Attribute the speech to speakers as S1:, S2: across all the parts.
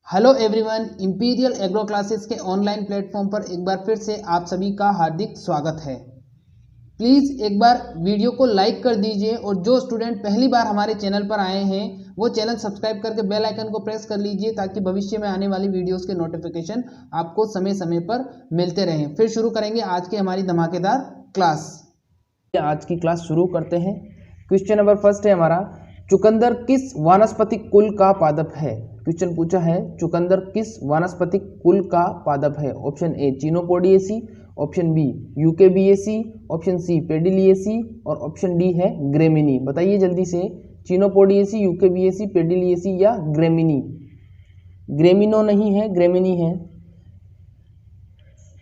S1: Hello everyone, imperial agro classes के online platform पर एक बार फिर से आप सभी का हार्दिक स्वागत है। प्लीज़ एक बार वीडियो को लाइक कर दीजिए और जो स्टूडेंट पहली बार हमारे चैनल पर आए हैं वो चैनल सब्सक्राइब करके बेल आइकन को प्रेस कर लीजिए ताकि भविष्य में आने वाली वीडियोस के नोटिफिकेशन आपको समय समय पर मिलते रहें। फिर शुरू करेंगे आज की हमारी धमाकेदार क्लास। आज की क्लास शुरू करते हैं। क्वेश्चन नंबर फर्स्ट है हमारा, चुकंदर किस वानस्पतिक कुल का पादप है। क्वेश्चन पूछा है, चुकंदर किस वानस्पतिक कुल का पादप है। ऑप्शन ए चिनोपोडिएसी, ऑप्शन बी यूकेबिएसी, ऑप्शन सी पेडिलिएसी और ऑप्शन डी है ग्रेमिनी। बताइए जल्दी से, चिनोपोडिएसी, यूकेबिएसी, पेडिलिएसी या ग्रेमिनी। ग्रेमिनो नहीं है, ग्रेमिनी है।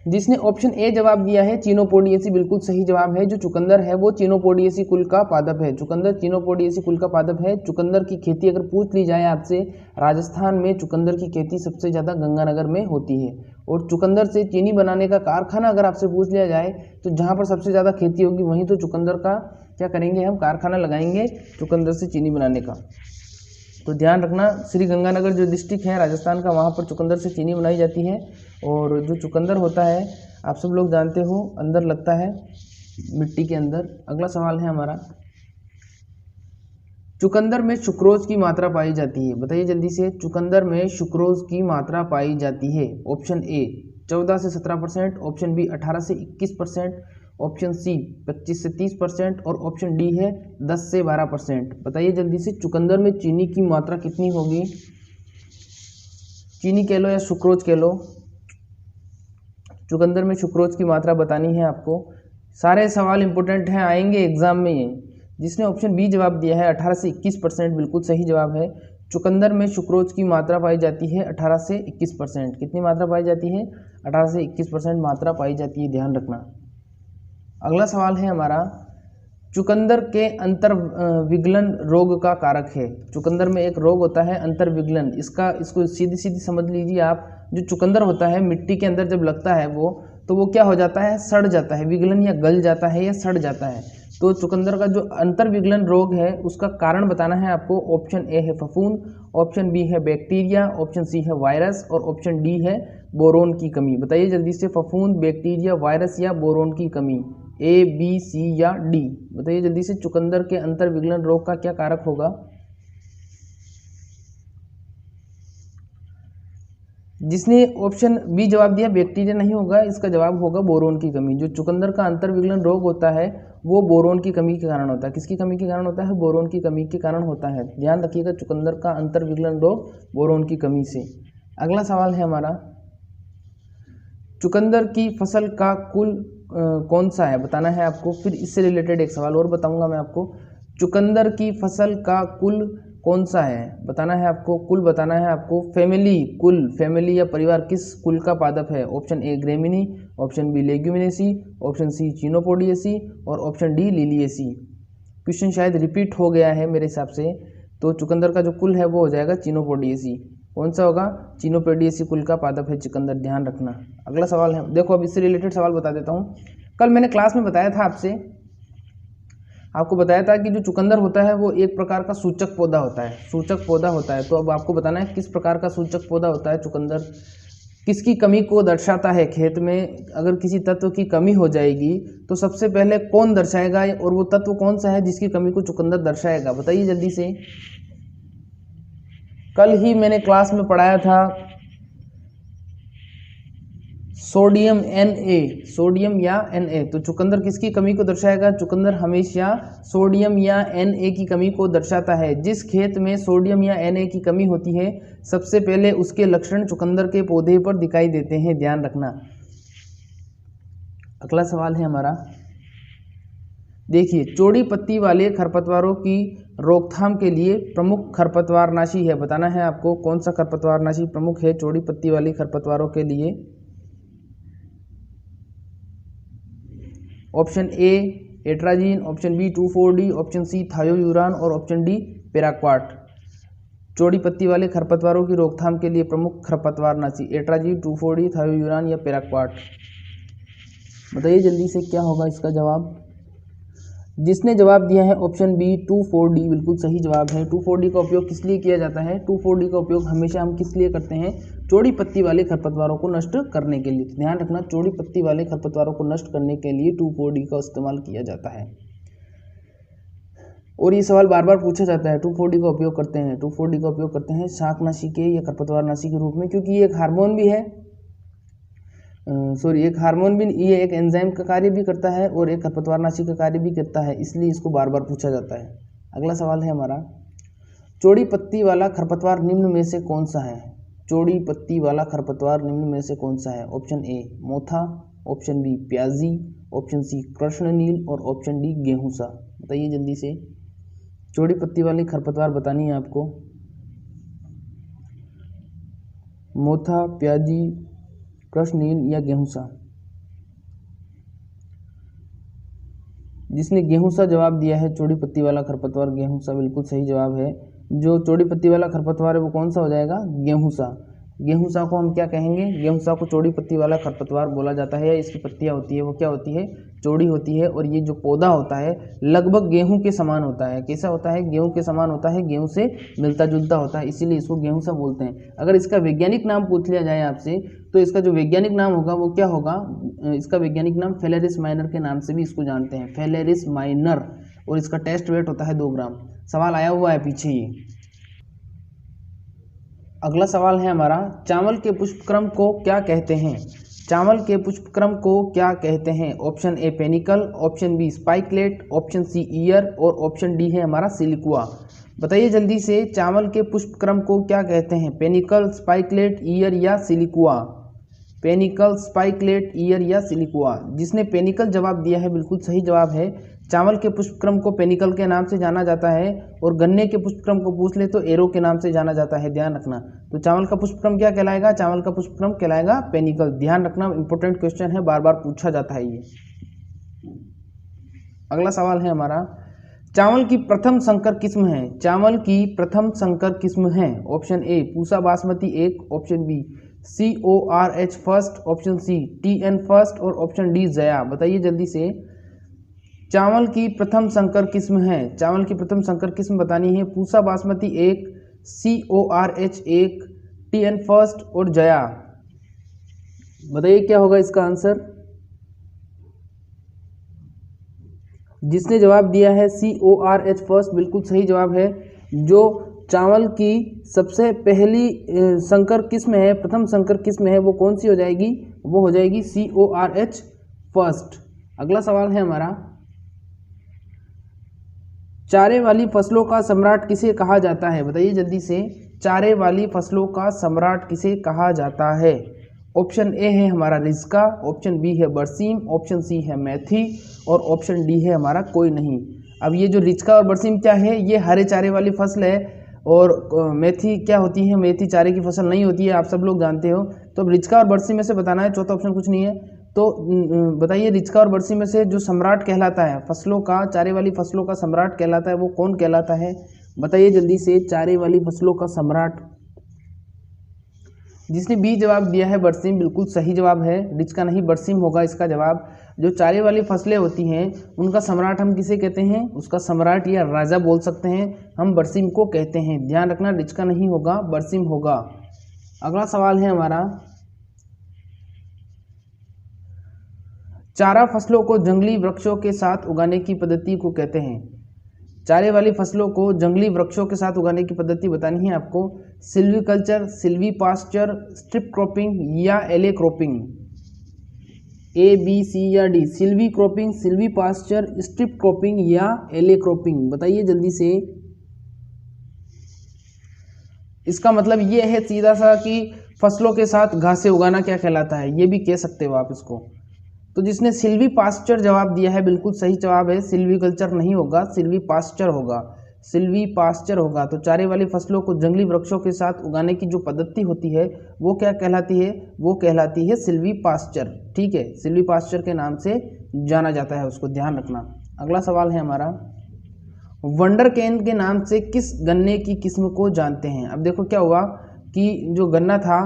S1: जिसने ऑप्शन ए जवाब दिया है चिनोपोडिएसी बिल्कुल सही जवाब है। जो चुकंदर है वो चिनोपोडिएसी कुल का पादप है। चुकंदर चिनोपोडिएसी कुल का पादप है। चुकंदर की खेती अगर पूछ ली जाए आपसे, राजस्थान में चुकंदर की खेती सबसे ज़्यादा गंगानगर में होती है। और चुकंदर से चीनी बनाने का कारखाना अगर आपसे पूछ लिया जाए तो जहाँ पर सबसे ज़्यादा खेती होगी वहीं तो चुकंदर का क्या करेंगे, हम कारखाना लगाएंगे चुकंदर से चीनी बनाने का। तो ध्यान रखना, श्री गंगानगर जो डिस्ट्रिक्ट है राजस्थान का, वहाँ पर चुकंदर से चीनी बनाई जाती है। और जो चुकंदर होता है आप सब लोग जानते हो अंदर लगता है मिट्टी के अंदर। अगला सवाल है हमारा, चुकंदर में सुक्रोज की मात्रा पाई जाती है। बताइए जल्दी से, चुकंदर में सुक्रोज की मात्रा पाई जाती है। ऑप्शन ए 14 से 17%, ऑप्शन बी 18 से 21%, ऑप्शन सी 25 से 30% और ऑप्शन डी है 10 से 12%। बताइए जल्दी से, चुकंदर में चीनी की मात्रा कितनी होगी। चीनी कह लो या सुक्रोज कह लो, चुकंदर में सुक्रोज की मात्रा बतानी है आपको। सारे सवाल इंपॉर्टेंट हैं, आएंगे एग्जाम में ये। जिसने ऑप्शन बी जवाब दिया है 18 से 21% बिल्कुल सही जवाब है। चुकंदर में सुक्रोज की मात्रा पाई जाती है 18 से 21%। कितनी मात्रा पाई जाती है, 18 से 21% मात्रा पाई जाती है, ध्यान रखना। अगला सवाल है हमारा, चुकंदर के अंतर विगलन रोग का कारक है। चुकंदर में एक रोग होता है अंतर विगलन, इसको सीधी सीधी समझ लीजिए आप। जो चुकंदर होता है मिट्टी के अंदर जब लगता है वो, तो वो क्या हो जाता है, सड़ जाता है। विगलन या गल जाता है या सड़ जाता है। तो चुकंदर का जो अंतर विगलन रोग है उसका कारण बताना है आपको। ऑप्शन ए है फफूंद, ऑप्शन बी है बैक्टीरिया, ऑप्शन सी है वायरस और ऑप्शन डी है बोरोन की कमी। बताइए जल्दी से, फफूंद, बैक्टीरिया, वायरस या बोरोन की कमी, ए बी सी या डी। बताइए जल्दी से, चुकंदर के अंतर विगलन रोग का क्या कारक होगा। जिसने ऑप्शन बी जवाब दिया बैक्टीरिया नहीं होगा, इसका जवाब होगा बोरोन की कमी। जो चुकंदर का अंतर विगलन रोग होता है वो बोरोन की कमी के कारण होता है। किसकी कमी के कारण होता है, बोरोन की कमी के कारण होता है। ध्यान रखिएगा, चुकंदर का अंतर विगलन रोग बोरोन की कमी से। अगला सवाल है हमारा, चुकंदर की फसल का कुल कौन सा है, बताना है आपको। फिर इससे रिलेटेड एक सवाल और बताऊंगा मैं आपको। चुकंदर की फसल का कुल कौन सा है, बताना है आपको। कुल बताना है आपको। फैमिली, कुल, फैमिली या परिवार किस कुल का पादप है। ऑप्शन ए ग्रेमिनी, ऑप्शन बी लेग्यूमिनेसी, ऑप्शन सी चिनोपोडिएसी और ऑप्शन डी लिलिएसी। क्वेश्चन शायद रिपीट हो गया है मेरे हिसाब से। तो चुकंदर का जो कुल है वो हो जाएगा चिनोपोडिएसी। कौन सा होगा, चिनोपोडिएसी कुल का पादप है चुकंदर, ध्यान रखना। अगला सवाल है, देखो अब इससे रिलेटेड सवाल बता देता हूँ। कल मैंने क्लास में बताया था आपको बताया था कि जो चुकंदर होता है वो एक प्रकार का सूचक पौधा होता है। सूचक पौधा होता है, तो अब आपको बताना है किस प्रकार का सूचक पौधा होता है चुकंदर। किसकी कमी को दर्शाता है। खेत में अगर किसी तत्व की कमी हो जाएगी तो सबसे पहले कौन दर्शाएगा, और वो तत्व कौन सा है जिसकी कमी को चुकंदर दर्शाएगा। बताइए जल्दी से। कल ही मैंने क्लास में पढ़ाया था सोडियम Na, सोडियम या Na। तो चुकंदर किसकी कमी को दर्शाएगा, चुकंदर हमेशा सोडियम या Na की कमी को दर्शाता है। जिस खेत में सोडियम या Na की कमी होती है सबसे पहले उसके लक्षण चुकंदर के पौधे पर दिखाई देते हैं, ध्यान रखना। अगला सवाल है हमारा, देखिए, चौड़ी पत्ती वाले खरपतवारों की रोकथाम के लिए प्रमुख खरपतवारनाशी है। बताना है आपको कौन सा खरपतवारनाशी प्रमुख है चौड़ी पत्ती वाली खरपतवारों के लिए। Option A atrazine, option B 2,4-D, option C thiourea और ऑप्शन डी पेराक्वाट। चौड़ी पत्ती वाले खरपतवारों की रोकथाम के लिए प्रमुख खरपतवारनाशी एट्राजीन, 2,4-D, थायोयूरान या पेराक्वाट। बताइए जल्दी से क्या होगा इसका जवाब। जिसने जवाब दिया है ऑप्शन बी 2,4-D बिल्कुल सही जवाब है। 2,4-D का उपयोग किस लिए किया जाता है? 2,4-D का उपयोग हमेशा हम किस लिए करते हैं? चौड़ी पत्ती वाले खरपतवारों को नष्ट करने के लिए। ध्यान रखना, चौड़ी पत्ती वाले खरपतवारों को नष्ट करने के लिए 2,4-D का इस्तेमाल किया जाता है। और ये सवाल बार बार पूछा जाता है, 2,4-D का उपयोग करते हैं, 2,4-D का उपयोग करते हैं शाकनाशी के या खरपतवारनाशी के रूप में, क्योंकि ये एक हार्मोन भी है, एक हार्मोन भी, ये एक एंजाइम का कार्य भी करता है और एक खरपतवारनाशी का कार्य भी करता है, इसलिए इसको बार बार पूछा जाता है। अगला सवाल है हमारा, चौड़ी पत्ती वाला खरपतवार निम्न में से कौन सा है? चौड़ी पत्ती वाला खरपतवार निम्न में से कौन सा है? ऑप्शन ए मोथा, ऑप्शन बी प्याजी, ऑप्शन सी कृष्णनील और ऑप्शन डी गेहूंसा। बताइए जल्दी से, चौड़ी पत्ती वाली खरपतवार बतानी है आपको। मोथा, प्याजी, कृष्णनील या गेहूंसा। जिसने गेहूंसा जवाब दिया है, चौड़ी पत्ती वाला खरपतवार गेहूंसा बिल्कुल सही जवाब है। जो चौड़ी पत्ती वाला खरपतवार है वो कौन सा हो जाएगा? गेहूंसा। गेहूंसा को हम क्या कहेंगे? गेहूंसा को चौड़ी पत्ती वाला खरपतवार बोला जाता है। इसकी पत्तियां होती है वो क्या होती है? चौड़ी होती है। और ये जो पौधा होता है लगभग गेहूं के समान होता है। कैसा होता है? गेहूं के समान होता है, गेहूं से मिलता जुलता होता है, इसीलिए इसको गेहूंसा बोलते हैं। अगर इसका वैज्ञानिक नाम पूछ लिया जाए आपसे तो इसका जो वैज्ञानिक नाम होगा वो क्या होगा? इसका वैज्ञानिक नाम फेलेरिस माइनर के नाम से भी इसको जानते हैं, फेलेरिस माइनर। और इसका टेस्ट वेट होता है 2 ग्राम। सवाल आया हुआ है पीछे ही। अगला सवाल है हमारा, चावल के पुष्पक्रम को क्या कहते हैं? चावल के पुष्पक्रम को क्या कहते हैं? Option A panicle, option B spikelet, option C ear और ऑप्शन डी है हमारा सिलिकुआ। बताइए जल्दी से, चावल के पुष्पक्रम को क्या कहते हैं? पेनिकल, स्पाइकलेट, ईयर या सिलिकुआ? पेनिकल, स्पाइकलेट, ईयर या सिलिकुआ। जिसने पेनिकल जवाब दिया है बिल्कुल सही जवाब है। चावल के पुष्पक्रम को पेनिकल के नाम से जाना जाता है और गन्ने के पुष्पक्रम को पूछ ले तो एरो के नाम से जाना जाता है, ध्यान रखना। तो चावल का पुष्पक्रम क्या कहलाएगा? चावल का पुष्पक्रम कहलाएगा पेनिकल। ध्यान रखना, इंपॉर्टेंट क्वेश्चन है, बार बार पूछा जाता है ये। अगला सवाल है हमारा, चावल की प्रथम संकर किस्म है? चावल की प्रथम संकर किस्म है। Option A Pusa Basmati 1, option B CORH first, option C TN first और ऑप्शन डी जया। बताइए जल्दी से, चावल की प्रथम संकर किस्म है। चावल की प्रथम संकर किस्म बतानी है। Pusa Basmati 1, CORH 1, TN first और जया। बताइए क्या होगा इसका आंसर? जिसने जवाब दिया है CORH फर्स्ट बिल्कुल सही जवाब है। जो चावल की सबसे पहली संकर किस्म है, प्रथम संकर किस्म है, वो कौन सी हो जाएगी? वो हो जाएगी CORH फर्स्ट। अगला सवाल है हमारा, चारे वाली फसलों का सम्राट किसे कहा जाता है? बताइए जल्दी से, चारे वाली फसलों का सम्राट किसे कहा जाता है? ऑप्शन ए है हमारा रिस्का, ऑप्शन बी है बरसीम, ऑप्शन सी है मेथी और ऑप्शन डी है हमारा कोई नहीं। अब ये जो रिस्का और बरसीम क्या है? ये हरे चारे वाली फसल है। और मेथी क्या होती है? मेथी चारे की फसल नहीं होती है, आप सब लोग जानते हो। तो अब रिस्का और बरसीम में से बताना है, चौथा ऑप्शन कुछ नहीं है। तो बताइए, रिस्का और बरसीम में से जो सम्राट कहलाता है फसलों का, चारे वाली फसलों का सम्राट कहलाता है, वो कौन कहलाता है? बताइए जल्दी से, चारे वाली फसलों का सम्राट। जिसने बी जवाब दिया है बरसीम बिल्कुल सही जवाब है। रिस्का नहीं, बरसीम होगा इसका जवाब। जो चारे वाली फसलें होती हैं उनका सम्राट हम किसे कहते हैं? उसका सम्राट या राजा बोल सकते हैं, हम बरसीम को कहते हैं। ध्यान रखना, रिस्का नहीं होगा, बरसीम होगा। अगला सवाल है हमारा, चारा फसलों को जंगली वृक्षों के साथ उगाने की पद्धति को कहते हैं। चारे वाली फसलों को जंगली वृक्षों के साथ उगाने की पद्धति बतानी है आपको। Silviculture, silvipasture, strip cropping या alley cropping? A, B, C या D? Silvi cropping, silvipasture, strip cropping या एले क्रॉपिंग? बताइए जल्दी से। इसका मतलब ये है सीधा सा कि फसलों के साथ घासें उगाना क्या कहलाता है, ये भी कह सकते हो आप इसको। तो जिसने सिल्वी पास्चर जवाब दिया है बिल्कुल सही जवाब है। सिल्वी कल्चर नहीं होगा, सिल्वी पास्चर होगा, सिल्वी पास्चर होगा। तो चारे वाली फसलों को जंगली वृक्षों के साथ उगाने की जो पद्धति होती है वो क्या कहलाती है? वो कहलाती है सिल्वी पास्चर। ठीक है, सिल्वी पास्चर के नाम से जाना जाता है उसको, ध्यान रखना। अगला सवाल है हमारा, वंडर कैन के नाम से किस गन्ने की किस्म को जानते हैं? अब देखो क्या हुआ कि जो गन्ना था,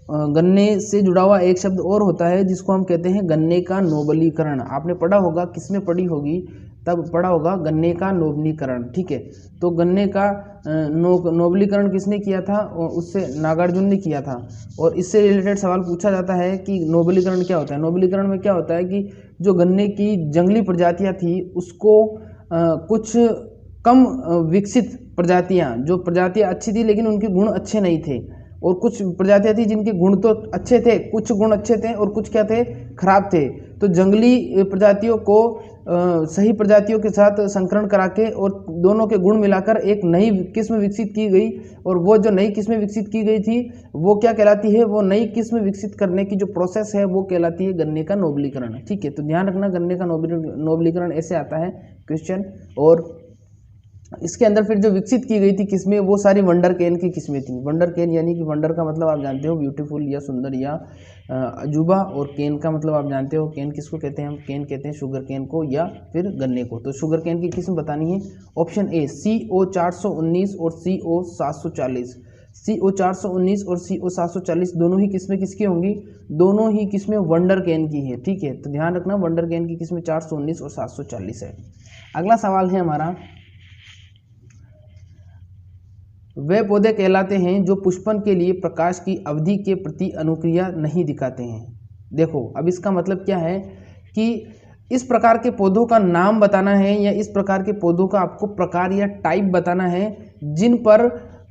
S1: गन्ने से जुड़ा हुआ एक शब्द और होता है जिसको हम कहते हैं गन्ने का नोबलीकरण। आपने पढ़ा होगा, किसमें पढ़ी होगी? तब पढ़ा होगा गन्ने का नोबलीकरण। ठीक है, तो गन्ने का नोबलीकरण किसने किया था? उससे नागार्जुन ने किया था। और इससे रिलेटेड सवाल पूछा जाता है कि नोबलीकरण क्या होता है। नोबलीकरण में क्या होता है कि जो गन्ने की जंगली प्रजातियां थी उसको कुछ कम विकसित प्रजातियां, जो प्रजातियां अच्छी थी लेकिन उनके गुण अच्छे नहीं थे, और कुछ प्रजातियां थी जिनके गुण तो अच्छे थे, कुछ गुण अच्छे थे और कुछ क्या थे, खराब थे। तो जंगली प्रजातियों को सही प्रजातियों के साथ संकरण करा के और दोनों के गुण मिलाकर एक नई किस्म विकसित की गई, और वो जो नई किस्म विकसित की गई थी वो क्या कहलाती है? वो नई किस्म विकसित करने की जो प्रोसेस है वो कहलाती है गन्ने का नोबलीकरण। ठीक है, तो ध्यान रखना गन्ने का नोबलीकरण ऐसे आता है क्वेश्चन। और इसके अंदर फिर जो विकसित की गई थी किस्में, वो सारी वंडर केन की किस्में थी। वंडर केन यानी कि वंडर का मतलब आप जानते हो ब्यूटीफुल या सुंदर या अजूबा, और केन का मतलब आप जानते हो केन किसको कहते हैं? हम केन कहते हैं शुगर केन को या फिर गन्ने को। तो शुगर केन की किस्म बतानी है। ऑप्शन ए CO 419 और CO 740। CO 419 और CO 740 दोनों ही किस्में किसकी होंगी? दोनों ही किस्में वंडर केन की है। ठीक है, तो ध्यान रखना वंडर केन की किस्में 419 और 740 है। अगला सवाल है हमारा, वे पौधे कहलाते हैं जो पुष्पन के लिए प्रकाश की अवधि के प्रति अनुक्रिया नहीं दिखाते हैं। देखो अब इसका मतलब क्या है कि इस प्रकार के पौधों का नाम बताना है, या इस प्रकार के पौधों का आपको प्रकार या टाइप बताना है जिन पर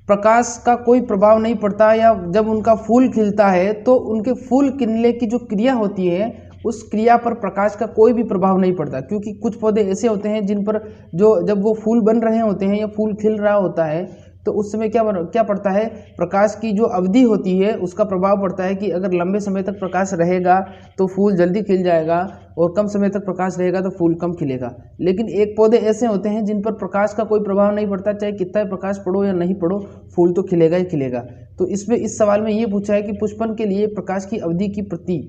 S1: प्रकाश का कोई प्रभाव नहीं पड़ता, या जब उनका फूल खिलता है तो उनके फूल खिलने की जो क्रिया होती है उस क्रिया पर प्रकाश का कोई भी प्रभाव नहीं पड़ता। क्योंकि कुछ पौधे ऐसे होते हैं जिन पर जो जब वो फूल बन रहे होते हैं या फूल खिल रहा होता है तो उस समय क्या पड़ता है? प्रकाश की जो अवधि होती है उसका प्रभाव पड़ता है कि अगर लंबे समय तक प्रकाश रहेगा तो फूल जल्दी खिल जाएगा, और कम समय तक प्रकाश रहेगा तो फूल कम खिलेगा। लेकिन एक पौधे ऐसे होते हैं जिन पर प्रकाश का कोई प्रभाव नहीं पड़ता, चाहे कितना प्रकाश पड़ो या नहीं पड़ो फूल तो खिलेगा ही खिलेगा। तो इसमें इस सवाल में ये पूछा है कि पुष्पन के लिए प्रकाश की अवधि की प्रति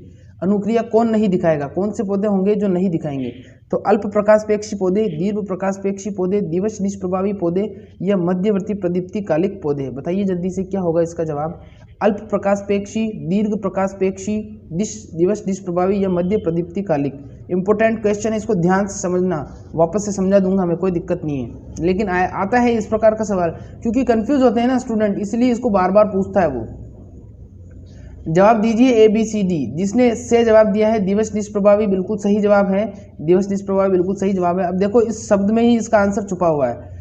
S1: अनुक्रिया कौन नहीं दिखाएगा? कौन से पौधे होंगे जो नहीं दिखाएंगे? तो अल्प प्रकाशपेक्षी पौधे, दीर्घ प्रकाशपेक्षी पौधे, दिवस निष्प्रभावी पौधे या मध्यवर्ती प्रदीप्ति कालिक पौधे। बताइए जल्दी से क्या होगा इसका जवाब? अल्प प्रकाशपेक्षी, दीर्घ प्रकाशपेक्षी, दिवस निष्प्रभावी या मध्य प्रदीप्ति कालिक। इंपॉर्टेंट क्वेश्चन है, इसको ध्यान से समझना। वापस से समझा दूंगा, हमें कोई दिक्कत नहीं है, लेकिन आता है इस प्रकार का सवाल क्योंकि कंफ्यूज होते हैं ना स्टूडेंट, इसलिए इसको बार बार पूछता है वो। जवाब दीजिए ABCD। जिसने से जवाब दिया है दिवस निष्प्रभावी, बिल्कुल सही जवाब है। दिवस निष्प्रभावी बिल्कुल सही जवाब है। अब देखो इस शब्द में ही इसका आंसर छुपा हुआ है।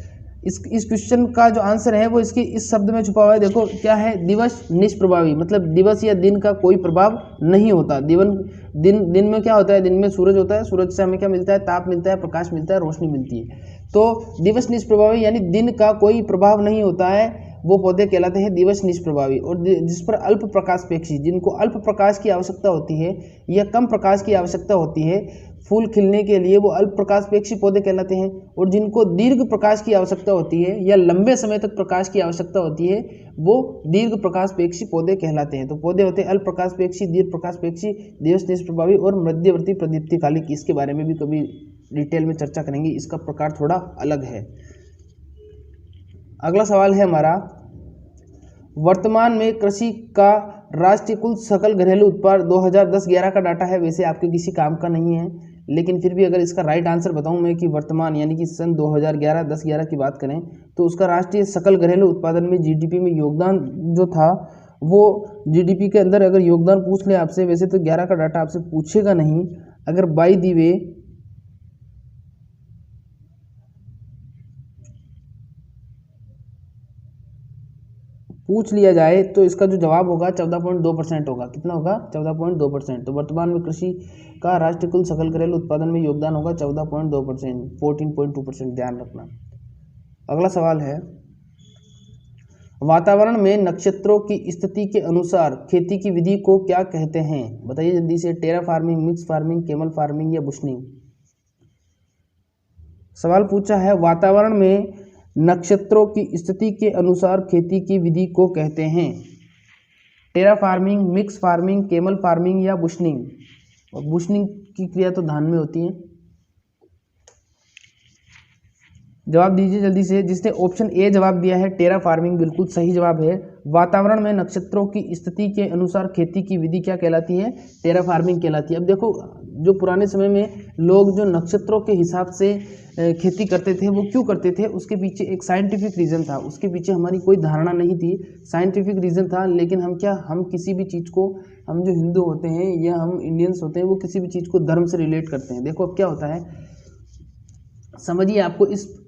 S1: इस क्वेश्चन का जो आंसर है वो इसकी इस शब्द में छुपा हुआ है। देखो क्या है? दिवस निष्प्रभावी, मतलब दिवस या दिन का कोई प्रभाव नहीं होता। दिन में क्या होता है? दिन में सूरज होता है, सूरज से हमें क्या मिलता है? ताप मिलता है, प्रकाश मिलता है, रोशनी मिलती है। तो दिवस निष्प्रभावी यानी दिन का कोई प्रभाव नहीं होता है, वो पौधे कहलाते हैं दिवस निष्प्रभावी। और जिस पर अल्प प्रकाशपेक्षी, जिनको अल्प प्रकाश की आवश्यकता होती है या कम प्रकाश की आवश्यकता होती है फूल खिलने के लिए, वो अल्प प्रकाशपेक्षी पौधे कहलाते हैं। और जिनको दीर्घ प्रकाश की आवश्यकता होती है या लंबे समय तक प्रकाश की आवश्यकता होती है वो दीर्घ प्रकाशपेक्षी पौधे कहलाते हैं। तो पौधे होते हैं अल्प प्रकाशपेक्षी, दीर्घ प्रकाशपेक्षी, दिवस निष्प्रभावी और मध्यवर्ती प्रदीप्ति कालिक। इसके बारे में भी कभी डिटेल में चर्चा करेंगे, इसका प्रकार थोड़ा अलग है। अगला सवाल है हमारा, वर्तमान में कृषि का राष्ट्रीय कुल सकल घरेलू उत्पाद 2010-11 का डाटा है। वैसे आपके किसी काम का नहीं है, लेकिन फिर भी अगर इसका राइट आंसर बताऊं मैं कि वर्तमान यानी कि सन 2010-11 की बात करें तो उसका राष्ट्रीय सकल घरेलू उत्पादन में GDP में योगदान जो था वो GDP के अंदर अगर योगदान पूछ ले आपसे, वैसे तो 11 का डाटा आपसे पूछेगा नहीं, अगर बाय द वे पूछ लिया जाए तो इसका जो जवाब होगा 14.2% होगा। कितना होगा? 14.2%। तो वर्तमान में कृषि का राष्ट्रीय कुल सकल घरेलू उत्पादन में योगदान होगा 14.2%, 14.2%, ध्यान रखना। अगला सवाल है, वातावरण में नक्षत्रों की स्थिति के अनुसार खेती की विधि को क्या कहते हैं? बताइए जल्दी से। Terra farming, mix farming, camel farming या बुशनिंग। सवाल पूछा है वातावरण में नक्षत्रों की स्थिति के अनुसार खेती की विधि को कहते हैं terra farming, mix farming, camel farming या बुशनिंग। और बुशनिंग की क्रिया तो धान में होती है। जवाब दीजिए जल्दी से। जिसने ऑप्शन ए जवाब दिया है टेरा फार्मिंग, बिल्कुल सही जवाब है। वातावरण में नक्षत्रों की स्थिति के अनुसार खेती की विधि क्या कहलाती है? टेरा फार्मिंग कहलाती है। अब देखो जो पुराने समय में लोग जो नक्षत्रों के हिसाब से खेती करते थे वो क्यों करते थे, उसके पीछे एक साइंटिफिक रीज़न था, उसके पीछे हमारी कोई धारणा नहीं थी, साइंटिफिक रीज़न था। लेकिन हम किसी भी चीज़ को, हम जो हिंदू होते हैं या हम इंडियंस होते हैं, वो किसी भी चीज़ को धर्म से रिलेट करते हैं। देखो अब क्या होता है, समझिए, आपको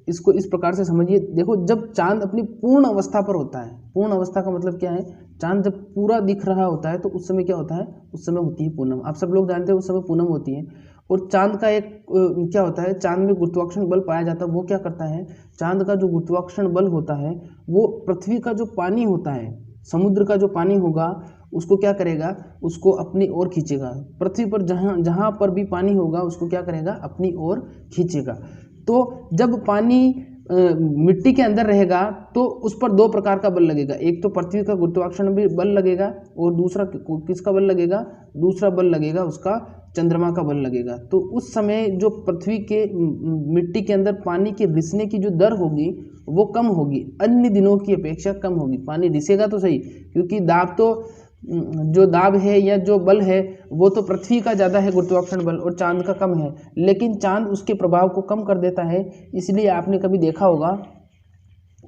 S1: इसको इस प्रकार से समझिए। देखो, जब चांद अपनी पूर्ण अवस्था पर होता है, पूर्ण अवस्था का मतलब क्या है, चांद जब पूरा दिख रहा होता है तो उस समय क्या होता है, उस समय होती है पूनम। आप सब लोग जानते हैं उस समय पूनम होती है। और चांद का एक क्या होता है, चांद में गुरुत्वाकर्षण बल पाया जाता है। वो क्या करता है, चांद का जो गुरुत्वाकर्षण बल होता है वो पृथ्वी का जो पानी होता है, समुद्र का जो पानी होगा उसको क्या करेगा, उसको अपनी ओर खींचेगा। पृथ्वी पर जहाँ पर भी पानी होगा उसको क्या करेगा, अपनी ओर खींचेगा। तो जब पानी मिट्टी के अंदर रहेगा तो उस पर दो प्रकार का बल लगेगा, एक तो पृथ्वी का गुरुत्वाकर्षण भी बल लगेगा और दूसरा किसका बल लगेगा, दूसरा बल लगेगा उसका चंद्रमा का बल लगेगा। तो उस समय जो पृथ्वी के मिट्टी के अंदर पानी के रिसने की जो दर होगी वो कम होगी, अन्य दिनों की अपेक्षा कम होगी। पानी रिसेगा तो सही, क्योंकि दाब तो जो दाब है या जो बल है वो तो पृथ्वी का ज़्यादा है गुरुत्वाकर्षण बल, और चांद का कम है, लेकिन चांद उसके प्रभाव को कम कर देता है। इसलिए आपने कभी देखा होगा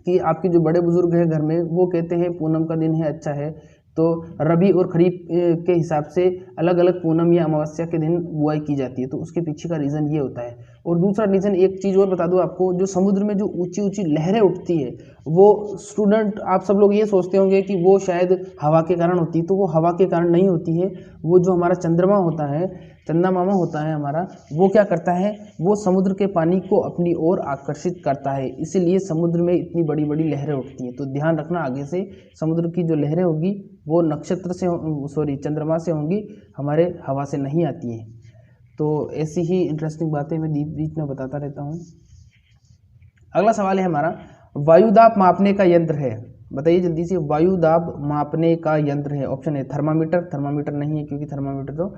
S1: कि आपके जो बड़े बुजुर्ग हैं घर में वो कहते हैं पूनम का दिन है, अच्छा है। तो रबी और खरीफ के हिसाब से अलग अलग पूनम या अमावस्या के दिन बुआई की जाती है, तो उसके पीछे का रीज़न ये होता है। और दूसरा रीज़न, एक चीज़ और बता दूं आपको, जो समुद्र में जो ऊंची ऊंची लहरें उठती है वो स्टूडेंट आप सब लोग ये सोचते होंगे कि वो शायद हवा के कारण होती है, तो वो हवा के कारण नहीं होती है। वो जो हमारा चंद्रमा होता है, चंदा मामा होता है हमारा, वो क्या करता है, वो समुद्र के पानी को अपनी ओर आकर्षित करता है, इसीलिए समुद्र में इतनी बड़ी बड़ी लहरें उठती हैं। तो ध्यान रखना, आगे से समुद्र की जो लहरें होगी वो नक्षत्र से, सॉरी, चंद्रमा से होंगी, हमारे हवा से नहीं आती हैं। तो ऐसी ही इंटरेस्टिंग बातें मैं बीच में बताता रहता हूँ। अगला सवाल है हमारा, वायुदाब मापने का यंत्र है, बताइए जल्दी से, वायुदाब मापने का यंत्र है। ऑप्शन है थर्मामीटर, थर्मामीटर नहीं है क्योंकि थर्मामीटर तो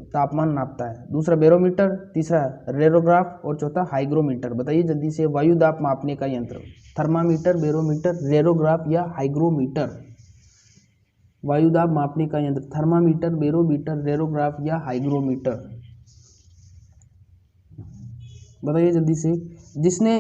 S1: तापमान नापता है। दूसरा बैरोमीटर, तीसरा रेरोग्राफ और चौथा हाइग्रोमीटर। बताइए जल्दी से, वायुदाब मापने का यंत्र, थर्मामीटर, बैरोमीटर, रेरोग्राफ या हाइग्रोमीटर। वायुदाब मापने का यंत्र, थर्मामीटर, बैरोमीटर, रेरोग्राफ या हाइग्रोमीटर। बताइए जल्दी से। जिसने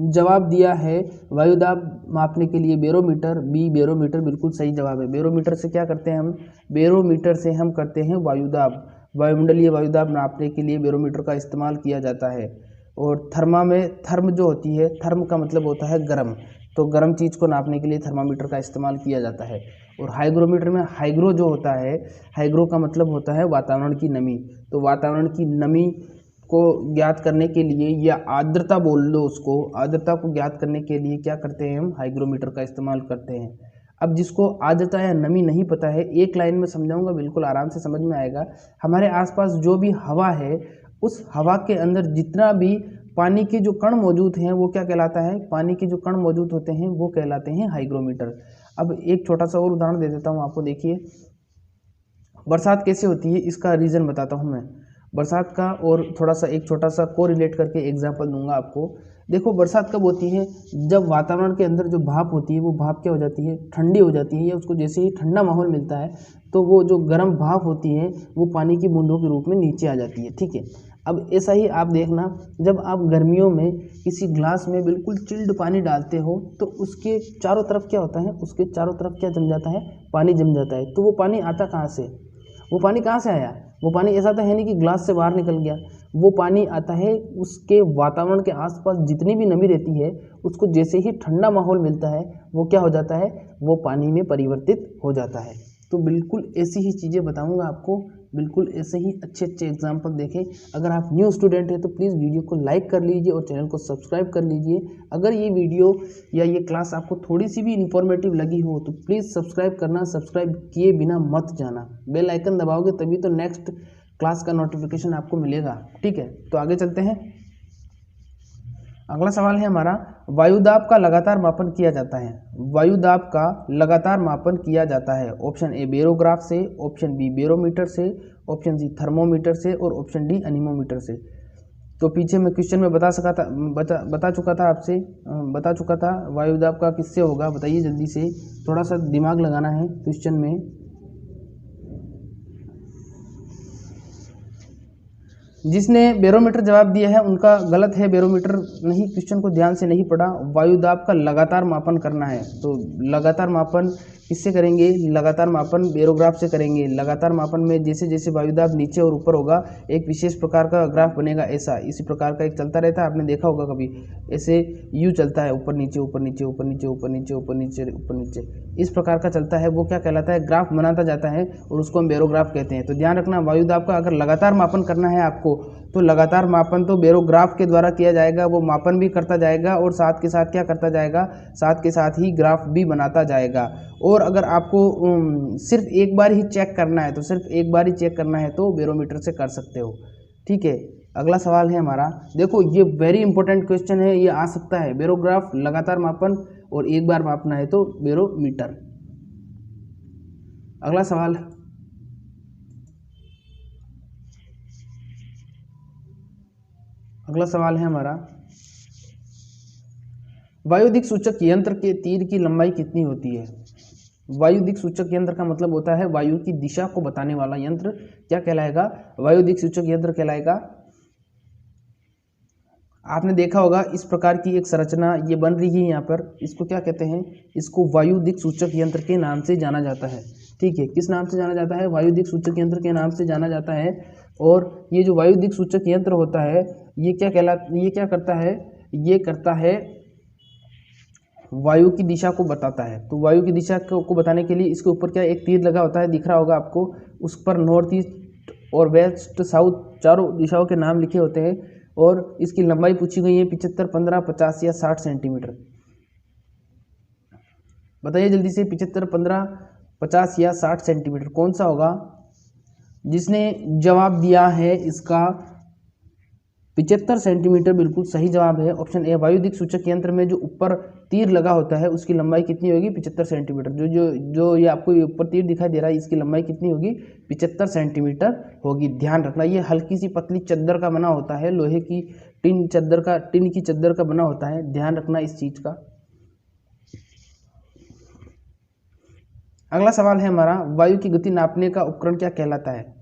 S1: जवाब दिया है वायुदाब मापने के लिए बैरोमीटर, बी बैरोमीटर बिल्कुल सही जवाब है। बैरोमीटर से क्या करते हैं हम, बैरोमीटर से हम करते हैं वायुदाब, वायुमंडलीय वायुदाब नापने के लिए बैरोमीटर का इस्तेमाल किया जाता है। और थर्मा में, थर्म जो होती है, थर्म का मतलब होता है गर्म, तो गर्म चीज़ को नापने के लिए थर्मामीटर का इस्तेमाल किया जाता है। और हाइग्रोमीटर में, हाइग्रो जो होता है, हाइग्रो का मतलब होता है वातावरण की नमी, तो वातावरण की नमी को ज्ञात करने के लिए, या आर्द्रता बोल लो उसको, आर्द्रता को ज्ञात करने के लिए क्या करते हैं हम, हाइग्रोमीटर का इस्तेमाल करते हैं। अब जिसको आर्द्रता या नमी नहीं पता है, एक लाइन में समझाऊंगा, बिल्कुल आराम से समझ में आएगा। हमारे आसपास जो भी हवा है, उस हवा के अंदर जितना भी पानी के जो कण मौजूद हैं वो क्या कहलाता है, पानी के जो कण मौजूद होते हैं वो कहलाते हैं हाइग्रोमीटर। अब एक छोटा सा और उदाहरण दे देता हूँ आपको, देखिए बरसात कैसे होती है इसका रीज़न बताता हूँ मैं, बरसात का, और थोड़ा सा एक छोटा सा को रिलेट करके एग्जांपल दूंगा आपको। देखो बरसात कब होती है, जब वातावरण के अंदर जो भाप होती है वो भाप क्या हो जाती है, ठंडी हो जाती है, या उसको जैसे ही ठंडा माहौल मिलता है तो वो जो गर्म भाप होती है वो पानी की बूंदों के रूप में नीचे आ जाती है, ठीक है। अब ऐसा ही आप देखना, जब आप गर्मियों में किसी ग्लास में बिल्कुल चिल्ड पानी डालते हो तो उसके चारों तरफ क्या होता है, उसके चारों तरफ क्या जम जाता है, पानी जम जाता है। तो वो पानी आता कहाँ से, वो पानी कहाँ से आया, वो पानी ऐसा तो है नहीं कि ग्लास से बाहर निकल गया, वो पानी आता है उसके वातावरण के आसपास जितनी भी नमी रहती है उसको जैसे ही ठंडा माहौल मिलता है वो क्या हो जाता है, वो पानी में परिवर्तित हो जाता है। तो बिल्कुल ऐसी ही चीज़ें बताऊंगा आपको, बिल्कुल ऐसे ही अच्छे अच्छे एग्जाम्पल देखें। अगर आप न्यू स्टूडेंट हैं तो प्लीज़ वीडियो को लाइक कर लीजिए और चैनल को सब्सक्राइब कर लीजिए। अगर ये वीडियो या ये क्लास आपको थोड़ी सी भी इंफॉर्मेटिव लगी हो तो प्लीज़ सब्सक्राइब करना, सब्सक्राइब किए बिना मत जाना, बेल आइकन दबाओगे तभी तो नेक्स्ट क्लास का नोटिफिकेशन आपको मिलेगा, ठीक है। तो आगे चलते हैं। अगला सवाल है हमारा, वायुदाब का लगातार मापन किया जाता है, वायुदाब का लगातार मापन किया जाता है। ऑप्शन ए बैरोग्राफ से, ऑप्शन बी बैरोमीटर से, ऑप्शन सी थर्मोमीटर से और ऑप्शन डी एनीमोमीटर से। तो पीछे मैं क्वेश्चन में बता चुका था वायुदाब का किससे होगा, बताइए जल्दी से, थोड़ा सा दिमाग लगाना है क्वेश्चन में। जिसने बैरोमीटर जवाब दिया है उनका गलत है, बैरोमीटर नहीं, क्वेश्चन को ध्यान से नहीं पढ़ा। वायु दाब का लगातार मापन करना है, तो लगातार मापन किससे करेंगे? लगातार मापन बेरोग्राफ से करेंगे। लगातार मापन में जैसे जैसे वायु दाब नीचे और ऊपर होगा एक विशेष प्रकार का ग्राफ बनेगा, ऐसा इसी प्रकार का एक चलता रहता है, आपने देखा होगा कभी, ऐसे यू चलता है, ऊपर नीचे ऊपर नीचे ऊपर नीचे ऊपर नीचे ऊपर नीचे ऊपर नीचे, इस प्रकार का चलता है, वो क्या कहलाता है? ग्राफ बनाता जाता है और उसको हम बेरोग्राफ कहते हैं। तो ध्यान रखना, वायु दाब का अगर लगातार मापन करना है आपको तो लगातार मापन तो बेरोग्राफ के द्वारा किया जाएगा, वो मापन भी करता जाएगा और साथ के साथ क्या करता जाएगा? साथ के साथ ही ग्राफ भी बनाता जाएगा। और अगर आपको सिर्फ एक बार ही चेक करना है, तो सिर्फ एक बार ही चेक करना है तो बैरोमीटर से कर सकते हो, ठीक है। अगला सवाल है हमारा, देखो ये वेरी इंपॉर्टेंट क्वेश्चन है, ये आ सकता है, बैरोग्राफ लगातार मापन और एक बार मापना है तो बैरोमीटर। अगला सवाल, अगला सवाल है हमारा, वायु दिक् सूचक यंत्र के तीर की लंबाई कितनी होती है? वायु दिक् सूचक यंत्र का मतलब होता है वायु की दिशा को बताने वाला यंत्र, क्या कहलाएगा? वायु दिक् सूचक यंत्र कहलाएगा। आपने देखा होगा इस प्रकार की एक संरचना ये बन रही है यहाँ पर, इसको क्या कहते हैं? इसको वायु दिक् सूचक यंत्र के नाम से जाना जाता है, ठीक है। किस नाम से जाना जाता है? वायु दिक् सूचक यंत्र के नाम से जाना जाता है। और ये जो वायु दिक् सूचक यंत्र होता है ये क्या करता है? ये करता है वायु की दिशा को बताता है। तो वायु की दिशा को बताने के लिए इसके ऊपर क्या एक तीर लगा होता है, दिख रहा होगा आपको, उस पर नॉर्थ ईस्ट और वेस्ट साउथ चारों दिशाओं के नाम लिखे होते हैं। और इसकी लंबाई पूछी गई है 75, 15, 50 या 60 सेंटीमीटर। बताइए जल्दी से, 75, 15, 50 या 60 सेंटीमीटर कौन सा होगा? जिसने जवाब दिया है इसका 75 सेंटीमीटर बिल्कुल सही जवाब है, ऑप्शन ए। वायु दिक् सूचक यंत्र में जो ऊपर तीर लगा होता है उसकी लंबाई कितनी होगी? 75 सेंटीमीटर। जो जो जो ये आपको ऊपर तीर दिखाई दे रहा है इसकी लंबाई कितनी होगी? 75 सेंटीमीटर होगी। ध्यान रखना, ये हल्की सी पतली चद्दर का बना होता है, लोहे की टिन की चद्दर का बना होता है, ध्यान रखना इस चीज का। अगला सवाल है हमारा, वायु की गति नापने का उपकरण क्या कहलाता है?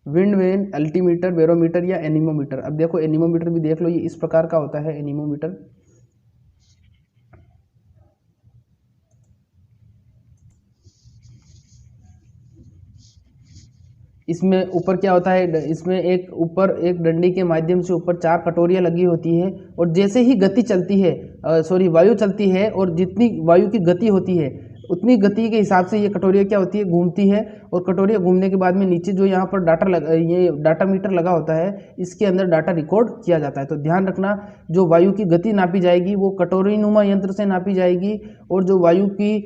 S1: विंड वेन, अल्टीमीटर, बैरोमीटर या एनीमोमीटर। अब देखो एनीमोमीटर भी देख लो, ये इस प्रकार का होता है एनीमोमीटर। इसमें ऊपर क्या होता है? इसमें एक ऊपर एक डंडी के माध्यम से ऊपर 4 कटोरियां लगी होती है और जैसे ही गति चलती है, वायु चलती है और जितनी वायु की गति होती है उतनी गति के हिसाब से ये कटोरिया क्या होती है? घूमती है। और कटोरिया घूमने के बाद में नीचे जो यहाँ पर ये डाटा मीटर लगा होता है, इसके अंदर डाटा रिकॉर्ड किया जाता है। तो ध्यान रखना, जो वायु की गति नापी जाएगी वो कटोरीनुमा यंत्र से नापी जाएगी और जो वायु की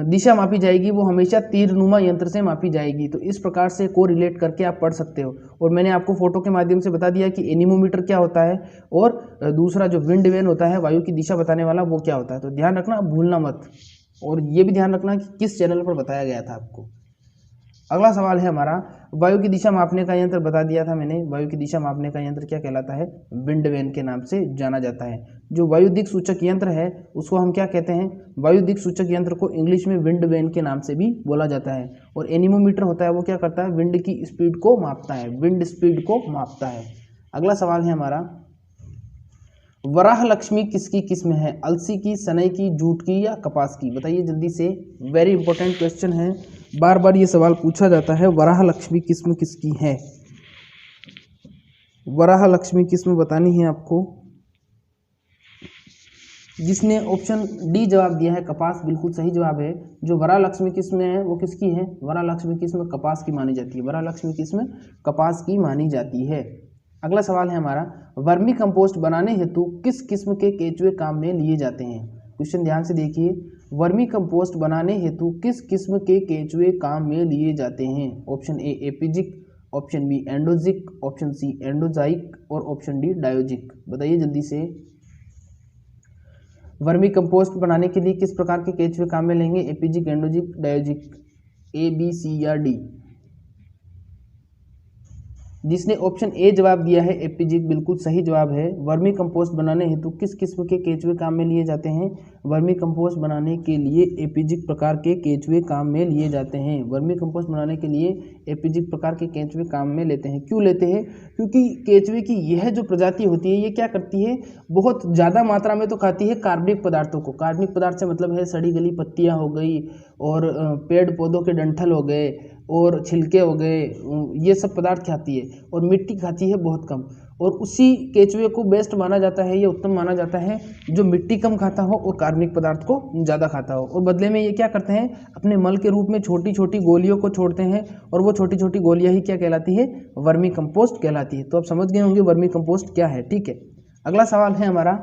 S1: दिशा मापी जाएगी वो हमेशा तीरनुमा यंत्र से मापी जाएगी। तो इस प्रकार से को रिलेट करके आप पढ़ सकते हो। और मैंने आपको फोटो के माध्यम से बता दिया कि एनीमोमीटर क्या होता है और दूसरा जो विंड वेन होता है वायु की दिशा बताने वाला, वो क्या होता है। तो ध्यान रखना, भूलना मत। और ये भी ध्यान रखना कि किस चैनल पर बताया गया था आपको। अगला सवाल है हमारा, वायु की दिशा मापने का यंत्र बता दिया था मैंने, वायु की दिशा मापने का यंत्र क्या कहलाता है? विंड वेन के नाम से जाना जाता है। जो वायु दिक् सूचक यंत्र है उसको हम क्या कहते हैं? वायु दिक् सूचक यंत्र को इंग्लिश में विंड वेन के नाम से भी बोला जाता है। और एनीमोमीटर होता है वो क्या करता है? विंड की स्पीड को मापता है, विंड स्पीड को मापता है। अगला सवाल है हमारा, वराह लक्ष्मी किसकी किस्म है? अलसी की, सनई की, जूट की या कपास की? बताइए जल्दी से, वेरी इंपॉर्टेंट क्वेश्चन है, बार बार ये सवाल पूछा जाता है। वराह लक्ष्मी किस्म किसकी है? वराह लक्ष्मी किस्म बतानी है आपको। जिसने ऑप्शन डी जवाब दिया है कपास, बिल्कुल सही जवाब है। जो वराह लक्ष्मी किस्म है वो किसकी है? वराह लक्ष्मी किस्म कपास की मानी जाती है, वराह लक्ष्मी किस्म कपास की मानी जाती है। अगला सवाल है हमारा, वर्मी कंपोस्ट बनाने हेतु किस किस्म के केचुए काम में लिए जाते हैं? क्वेश्चन ध्यान से देखिए, वर्मी कंपोस्ट बनाने हेतु किस किस्म के केचुए काम में लिए जाते हैं? Option A epigeic, option B endogeic, option C एंडोजाइक और ऑप्शन डी डायोजिक। बताइए जल्दी से, वर्मी कंपोस्ट बनाने के लिए किस प्रकार के केचुए काम में लेंगे? एपिजिक, एंडोजिक, डायोजिक, ए, बी, सी या डी? जिसने ऑप्शन ए जवाब दिया है एपीजिक बिल्कुल सही जवाब है। वर्मी कंपोस्ट बनाने हेतु किस किस्म के केचुए काम में लिए जाते हैं? वर्मी कंपोस्ट बनाने के लिए एपीजिक प्रकार के केचुए काम में लिए जाते हैं। वर्मी कंपोस्ट बनाने के लिए एपीजिक प्रकार के केचुए काम में लेते हैं। क्यों लेते हैं? क्योंकि केचुए की यह जो प्रजाति होती है ये क्या करती है, बहुत ज़्यादा मात्रा में तो खाती है कार्बनिक पदार्थों को। कार्बनिक पदार्थ से मतलब है सड़ी गली पत्तियाँ हो गई और पेड़ पौधों के डंठल हो गए और छिलके हो गए, ये सब पदार्थ खाती है। और मिट्टी खाती है बहुत कम। और उसी केचुए को बेस्ट माना जाता है, ये उत्तम माना जाता है जो मिट्टी कम खाता हो और कार्बनिक पदार्थ को ज़्यादा खाता हो। और बदले में ये क्या करते हैं, अपने मल के रूप में छोटी छोटी गोलियों को छोड़ते हैं और वो छोटी छोटी गोलियां ही क्या कहलाती है, वर्मी कंपोस्ट कहलाती है। तो आप समझ गए होंगे वर्मी कंपोस्ट क्या है। ठीक है, अगला सवाल है हमारा,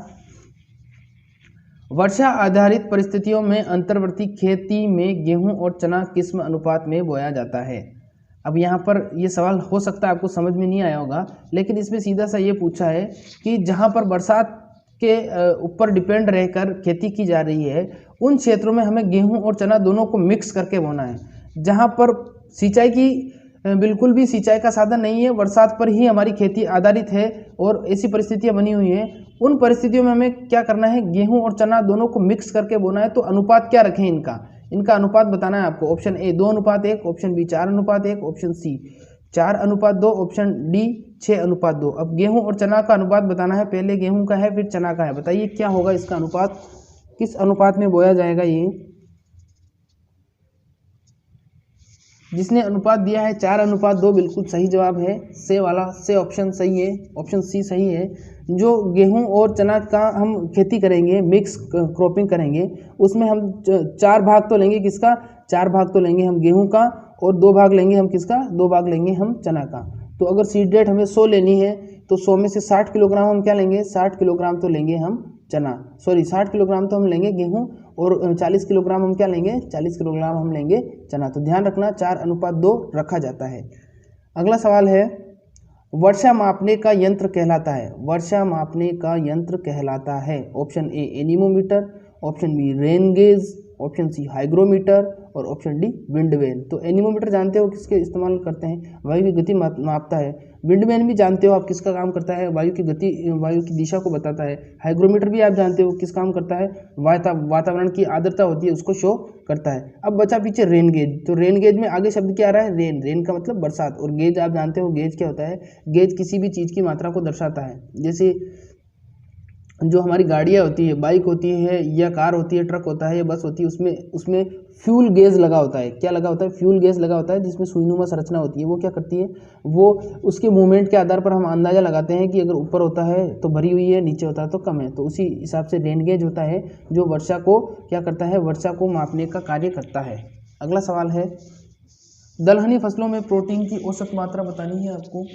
S1: वर्षा आधारित परिस्थितियों में अंतर्वर्ती खेती में गेहूं और चना किस अनुपात में बोया जाता है? अब यहाँ पर ये सवाल हो सकता है आपको समझ में नहीं आया होगा, लेकिन इसमें सीधा सा ये पूछा है कि जहाँ पर बरसात के ऊपर डिपेंड रहकर खेती की जा रही है उन क्षेत्रों में हमें गेहूं और चना दोनों को मिक्स करके बोना है। जहाँ पर सिंचाई की बिल्कुल भी सिंचाई का साधन नहीं है, बरसात पर ही हमारी खेती आधारित है और ऐसी परिस्थितियां बनी हुई हैं, उन परिस्थितियों में हमें क्या करना है, गेहूं और चना दोनों को मिक्स करके बोना है। तो अनुपात क्या रखें इनका अनुपात बताना है आपको। Option A 2:1, option B 4:1, option C 4:2, option D 6:2। अब गेहूं और चना का अनुपात बताना है, पहले गेहूं का है फिर चना का है। बताइए क्या होगा इसका अनुपात, किस अनुपात में बोया जाएगा ये? जिसने अनुपात दिया है 4:2 बिल्कुल सही जवाब है। से ऑप्शन सही है, ऑप्शन सी सही है। जो गेहूं और चना का हम खेती करेंगे, मिक्स क्रॉपिंग करेंगे, उसमें हम 4 भाग तो लेंगे, किसका? 4 भाग तो लेंगे हम गेहूं का और 2 भाग लेंगे हम किसका? 2 भाग लेंगे हम चना का। तो अगर सीड रेट हमें 100 लेनी है तो 100 में से 60 किलोग्राम हम क्या लेंगे? 60 किलोग्राम तो लेंगे हम चना, 60 किलोग्राम तो हम लेंगे गेहूं और 40 किलोग्राम हम क्या लेंगे? 40 किलोग्राम हम लेंगे चना। तो ध्यान रखना 4:2 रखा जाता है। अगला सवाल है, वर्षा मापने का यंत्र कहलाता है। वर्षा मापने का यंत्र कहलाता है। Option A anemometer, option B rain gauge, option C hygrometer और ऑप्शन डी विंड वेन। तो एनीमोमीटर जानते हो किसके इस्तेमाल करते हैं? वायु की गति मापता है। विंड वेन भी जानते हो आप किसका काम करता है? वायु की गति, वायु की दिशा को बताता है। हाइग्रोमीटर भी आप जानते हो किस काम करता है? वातावरण की आर्द्रता होती है उसको शो करता है। अब बचा पीछे रेन गेज। तो रेन गेज में आगे शब्द क्या आ रहा है? रेन का मतलब बरसात। और गेज आप जानते हो गेज क्या होता है? गेज किसी भी चीज़ की मात्रा को दर्शाता है। जैसे जो हमारी गाड़ियाँ होती है, बाइक होती है या कार होती है, ट्रक होता है या बस होती है, उसमें फ्यूल गेज लगा होता है। क्या लगा होता है? फ्यूल गेज लगा होता है, जिसमें सुईनुमा संरचना होती है। वो क्या करती है, वो उसके मूवमेंट के आधार पर हम अंदाजा लगाते हैं कि अगर ऊपर होता है तो भरी हुई है, नीचे होता है तो कम है। तो उसी हिसाब से रेन गेज होता है जो वर्षा को क्या करता है, वर्षा को मापने का कार्य करता है। अगला सवाल है, दलहनी फसलों में प्रोटीन की औसत मात्रा बतानी है आपको।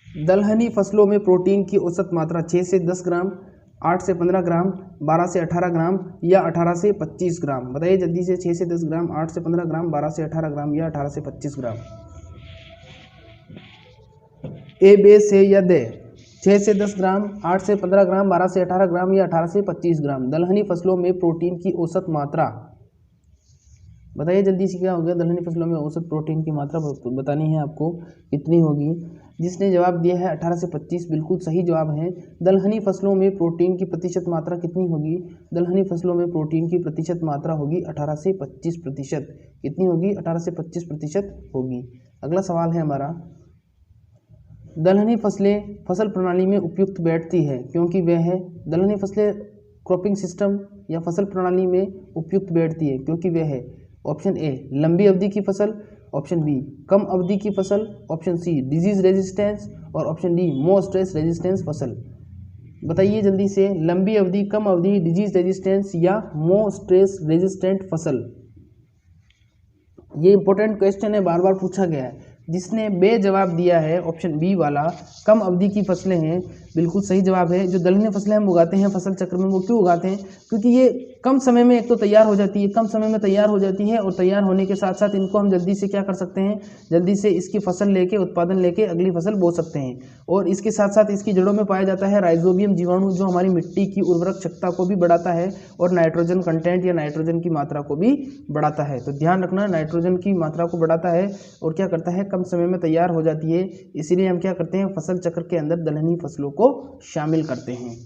S1: दलहनी फसलों में प्रोटीन की औसत मात्रा 6 से 10 ग्राम, 8 से 15 ग्राम, 12 से 18 ग्राम या 18 से 25 ग्राम। बताइए जल्दी से, 6 से 10 ग्राम, 8 से 15 ग्राम, 12 से 18 ग्राम या 18 से 25 ग्राम। ए, बे, से या दे? 6 से 10 ग्राम, 8 से 15 ग्राम, 12 से 18 ग्राम या 18 से 25 ग्राम। दलहनी फसलों में प्रोटीन की औसत मात्रा बताइए जल्दी से, क्या हो गया? दलहनी फसलों में औसत प्रोटीन की मात्रा बतानी है आपको, कितनी होगी? जिसने जवाब दिया है 18 से 25 बिल्कुल सही जवाब है। दलहनी फसलों में प्रोटीन की प्रतिशत मात्रा कितनी होगी? दलहनी फसलों में प्रोटीन की प्रतिशत मात्रा होगी 18 से 25%। कितनी होगी? 18 से 25% होगी। अगला सवाल है हमारा, दलहनी फसलें फसल प्रणाली में उपयुक्त बैठती है क्योंकि वह है। दलहनी फसलें क्रॉपिंग सिस्टम या फसल प्रणाली में उपयुक्त बैठती है क्योंकि वह है। ऑप्शन ए लंबी अवधि की फसल, ऑप्शन बी कम अवधि की फसल, ऑप्शन सी डिजीज रेजिस्टेंस और ऑप्शन डी लो स्ट्रेस रेजिस्टेंस फसल। बताइए जल्दी से, लंबी अवधि, कम अवधि, डिजीज रेजिस्टेंस या लो स्ट्रेस रेजिस्टेंट फसल। ये इंपॉर्टेंट क्वेश्चन है, बार बार पूछा गया है। जिसने बे जवाब दिया है ऑप्शन बी वाला, कम अवधि की फसलें हैं, बिल्कुल सही जवाब है। जो दलहनी फसलें हम उगाते हैं फसल चक्र में, वो क्यों उगाते हैं? क्योंकि ये कम समय में एक तो तैयार हो जाती है, कम समय में तैयार हो जाती है, और तैयार होने के साथ साथ इनको हम जल्दी से क्या कर सकते हैं, जल्दी से इसकी फसल लेके, उत्पादन लेके अगली फसल बो सकते हैं। और इसके साथ साथ इसकी जड़ों में पाया जाता है राइजोबियम जीवाणु, जो हमारी मिट्टी की उर्वरक क्षमता को भी बढ़ाता है और नाइट्रोजन कंटेंट या नाइट्रोजन की मात्रा को भी बढ़ाता है। तो ध्यान रखना, नाइट्रोजन की मात्रा को बढ़ाता है और क्या करता है, कम समय में तैयार हो जाती है। इसीलिए हम क्या करते हैं, फसल चक्र के अंदर दलहनी फसलों को शामिल करते हैं।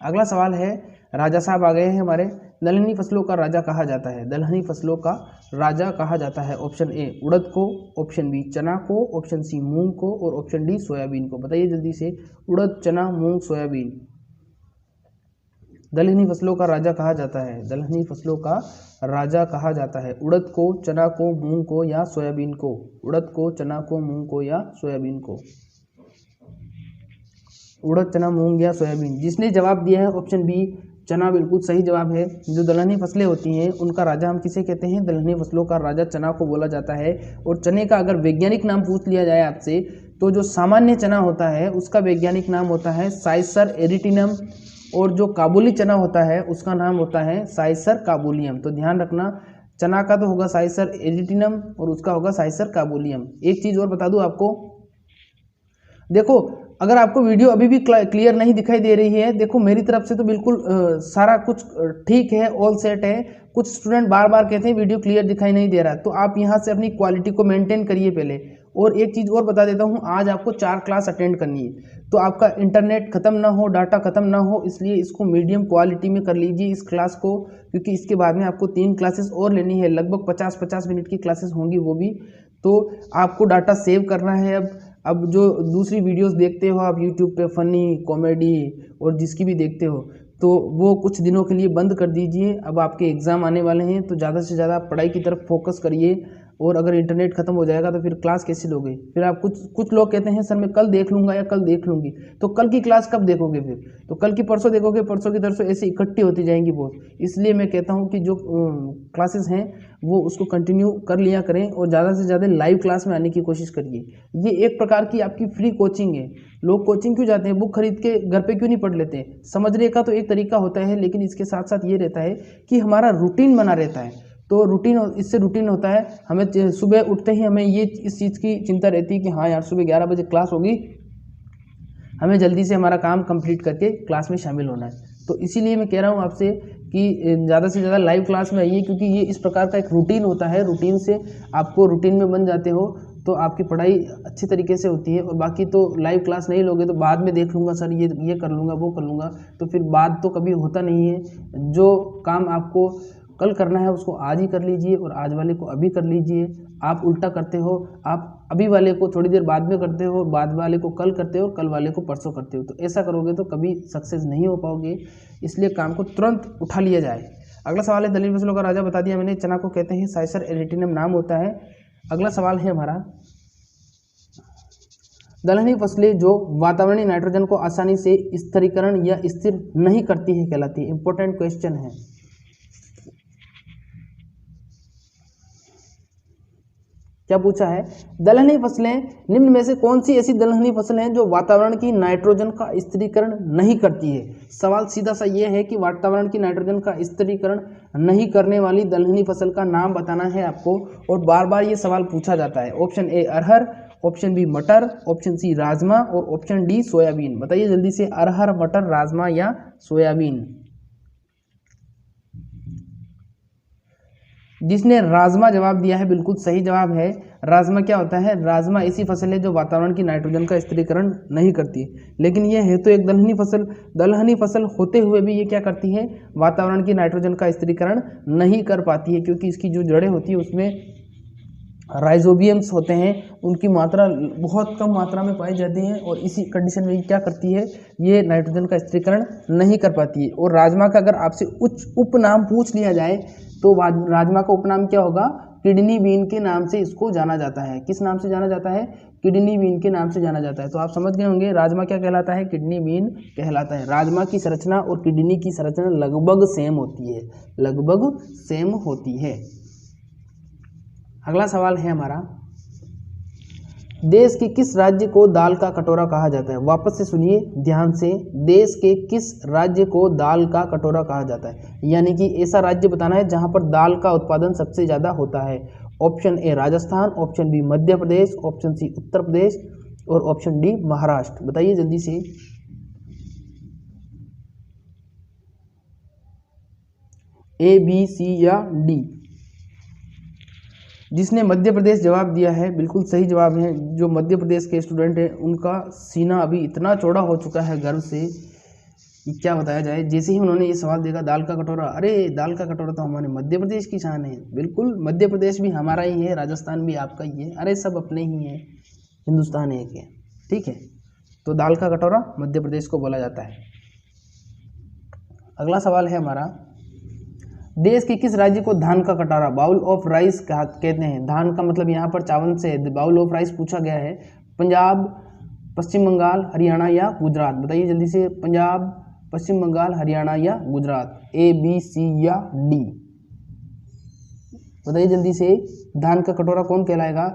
S1: अगला सवाल है, राजा साहब आ गए हैं हमारे। दलहनी फसलों का राजा कहा जाता है, दलहनी फसलों का राजा कहा जाता है। ऑप्शन ए उड़द को, ऑप्शन बी चना को, ऑप्शन सी मूंग को और ऑप्शन डी सोयाबीन को। बताइए जल्दी से, उड़द, चना, मूंग, सोयाबीन, दलहनी फसलों का राजा कहा जाता है, दलहनी फसलों का राजा कहा जाता है। उड़द को, चना को, मूंग को या सोयाबीन को? उड़द को, चना को, मूंग को या सोयाबीन को? उड़द, चना, मूंग या सोयाबीन। जिसने जवाब दिया है ऑप्शन बी चना, बिल्कुल सही जवाब है। जो दलहनी फसलें होती हैं उनका राजा हम किसे कहते हैं? दलहनी फसलों का राजा चना को बोला जाता है। और चने का अगर वैज्ञानिक नाम पूछ लिया जाए आपसे, तो जो सामान्य चना होता है उसका वैज्ञानिक नाम होता है साइसर एरिटिनम, और जो काबुली चना होता है उसका नाम होता है साइसर काबुलियम। तो ध्यान रखना, चना का तो होगा साइसर एरिटिनम और उसका होगा साइसर काबुलियम। एक चीज़ और बता दूं आपको, देखो अगर आपको वीडियो अभी भी क्लियर नहीं दिखाई दे रही है, देखो मेरी तरफ से तो बिल्कुल सारा कुछ ठीक है, ऑल सेट है। कुछ स्टूडेंट बार बार कहते हैं वीडियो क्लियर दिखाई नहीं दे रहा, तो आप यहाँ से अपनी क्वालिटी को मेंटेन करिए पहले। और एक चीज़ और बता देता हूँ, आज आपको 4 क्लास अटेंड करनी है, तो आपका इंटरनेट खत्म ना हो, डाटा खत्म ना हो, इसलिए इसको मीडियम क्वालिटी में कर लीजिए इस क्लास को, क्योंकि इसके बाद में आपको 3 क्लासेस और लेनी है, लगभग 50-50 मिनट की क्लासेस होंगी वो भी। तो आपको डाटा सेव करना है। अब जो दूसरी वीडियोस देखते हो आप यूट्यूब पे, फनी, कॉमेडी और जिसकी भी देखते हो, तो वो कुछ दिनों के लिए बंद कर दीजिए। अब आपके एग्ज़ाम आने वाले हैं, तो ज़्यादा से ज़्यादा पढ़ाई की तरफ फोकस करिए। और अगर इंटरनेट खत्म हो जाएगा तो फिर क्लास कैसे लोगे? फिर आप कुछ लोग कहते हैं सर मैं कल देख लूँगा या कल देख लूँगी, तो कल की क्लास कब देखोगे? फिर तो कल की परसों देखोगे, परसों की तरसों, ऐसे इकट्ठी होती जाएंगी बहुत। इसलिए मैं कहता हूँ कि जो क्लासेस हैं वो उसको कंटिन्यू कर लिया करें और ज़्यादा से ज़्यादा लाइव क्लास में आने की कोशिश करिए। ये एक प्रकार की आपकी फ्री कोचिंग है। लोग कोचिंग क्यों जाते हैं? बुक खरीद के घर पे क्यों नहीं पढ़ लेते हैं? समझने का तो एक तरीका होता है, लेकिन इसके साथ साथ ये रहता है कि हमारा रूटीन बना रहता है। तो रूटीन, इससे रूटीन होता है, हमें सुबह उठते ही हमें ये इस चीज़ की चिंता रहती है कि हाँ यार सुबह 11 बजे क्लास होगी, हमें जल्दी से हमारा काम कंप्लीट करके क्लास में शामिल होना है। तो इसीलिए मैं कह रहा हूँ आपसे कि ज़्यादा से ज़्यादा लाइव क्लास में आइए, क्योंकि ये इस प्रकार का एक रूटीन होता है। रूटीन से आपको रूटीन में बन जाते हो तो आपकी पढ़ाई अच्छी तरीके से होती है। और बाकी तो लाइव क्लास नहीं लोगे तो बाद में देख लूँगा सर, ये कर लूँगा, वो कर लूँगा, तो फिर बाद तो कभी होता नहीं है। जो काम आपको कल करना है उसको आज ही कर लीजिए और आज वाले को अभी कर लीजिए। आप उल्टा करते हो, आप अभी वाले को थोड़ी देर बाद में करते हो, बाद वाले को कल करते हो, कल वाले को परसों करते हो। तो ऐसा करोगे तो कभी सक्सेस नहीं हो पाओगे। इसलिए काम को तुरंत उठा लिया जाए। अगला सवाल है, दलहनी फसलों का राजा बता दिया मैंने, चना को कहते हैं साइसर एरिटिनम नाम होता है। अगला सवाल है हमारा, दलहनी फसलें जो वातावरणीय नाइट्रोजन को आसानी से स्थिरीकरण या स्थिर नहीं करती है कहलाती है। इंपॉर्टेंट क्वेश्चन है। क्या पूछा है? दलहनी फसलें निम्न में से कौन सी ऐसी दलहनी फसल हैं जो वातावरण की नाइट्रोजन का स्थिरीकरण नहीं करती है? सवाल सीधा सा ये है कि वातावरण की नाइट्रोजन का स्थिरीकरण नहीं करने वाली दलहनी फसल का नाम बताना है आपको, और बार बार ये सवाल पूछा जाता है। ऑप्शन ए अरहर, ऑप्शन बी मटर, ऑप्शन सी राजमा और ऑप्शन डी सोयाबीन। बताइए जल्दी से, अरहर, मटर, राजमा या सोयाबीन? जिसने राजमा जवाब दिया है बिल्कुल सही जवाब है। राजमा क्या होता है? राजमा ऐसी फसल है जो वातावरण की नाइट्रोजन का स्थिरीकरण नहीं करती, लेकिन ये है तो एक दलहनी फसल। दलहनी फसल होते हुए भी ये क्या करती है? वातावरण की नाइट्रोजन का स्थिरीकरण नहीं कर पाती है, क्योंकि इसकी जो जड़ें होती है उसमें राइजोबियम्स होते हैं, उनकी मात्रा बहुत कम मात्रा में पाई जाती है, और इसी कंडीशन में क्या करती है? ये नाइट्रोजन का स्थिरीकरण नहीं कर पाती है। और राजमा का अगर आपसे उपनाम पूछ लिया जाए तो राजमा का उपनाम क्या होगा? किडनी बीन के नाम से इसको जाना जाता है। किस नाम से जाना जाता है? किडनी बीन के नाम से जाना जाता है। तो आप समझ गए होंगे राजमा क्या कहलाता है? किडनी बीन कहलाता है। राजमा की संरचना और किडनी की संरचना लगभग सेम होती है, लगभग सेम होती है। अगला सवाल है हमारा, देश के किस राज्य को दाल का कटोरा कहा जाता है? वापस से सुनिए ध्यान से, देश के किस राज्य को दाल का कटोरा कहा जाता है? यानी कि ऐसा राज्य बताना है जहां पर दाल का उत्पादन सबसे ज़्यादा होता है। Option A Rajasthan, option B Madhya Pradesh, option C Uttar Pradesh और ऑप्शन डी महाराष्ट्र। बताइए जल्दी से। ए, बी, सी या डी? जिसने मध्य प्रदेश जवाब दिया है बिल्कुल सही जवाब है। जो मध्य प्रदेश के स्टूडेंट हैं उनका सीना अभी इतना चौड़ा हो चुका है गर्व से कि क्या बताया जाए। जैसे ही उन्होंने ये सवाल देखा दाल का कटोरा, अरे दाल का कटोरा तो हमारे मध्य प्रदेश की शान है। बिल्कुल मध्य प्रदेश भी हमारा ही है, राजस्थान भी आपका ही है, अरे सब अपने ही हैं, हिंदुस्तान एक है, ठीक है। तो दाल का कटोरा मध्य प्रदेश को बोला जाता है। अगला सवाल है हमारा, देश के किस राज्य को धान का कटोरा बाउल ऑफ राइस कहते हैं? धान का मतलब यहाँ पर चावल से बाउल ऑफ राइस पूछा गया है। पंजाब, पश्चिम बंगाल, हरियाणा या गुजरात? बताइए जल्दी से। पंजाब, पश्चिम बंगाल, हरियाणा या गुजरात? ए, बी, सी या डी? बताइए जल्दी से। धान का कटोरा कौन कहलाएगा?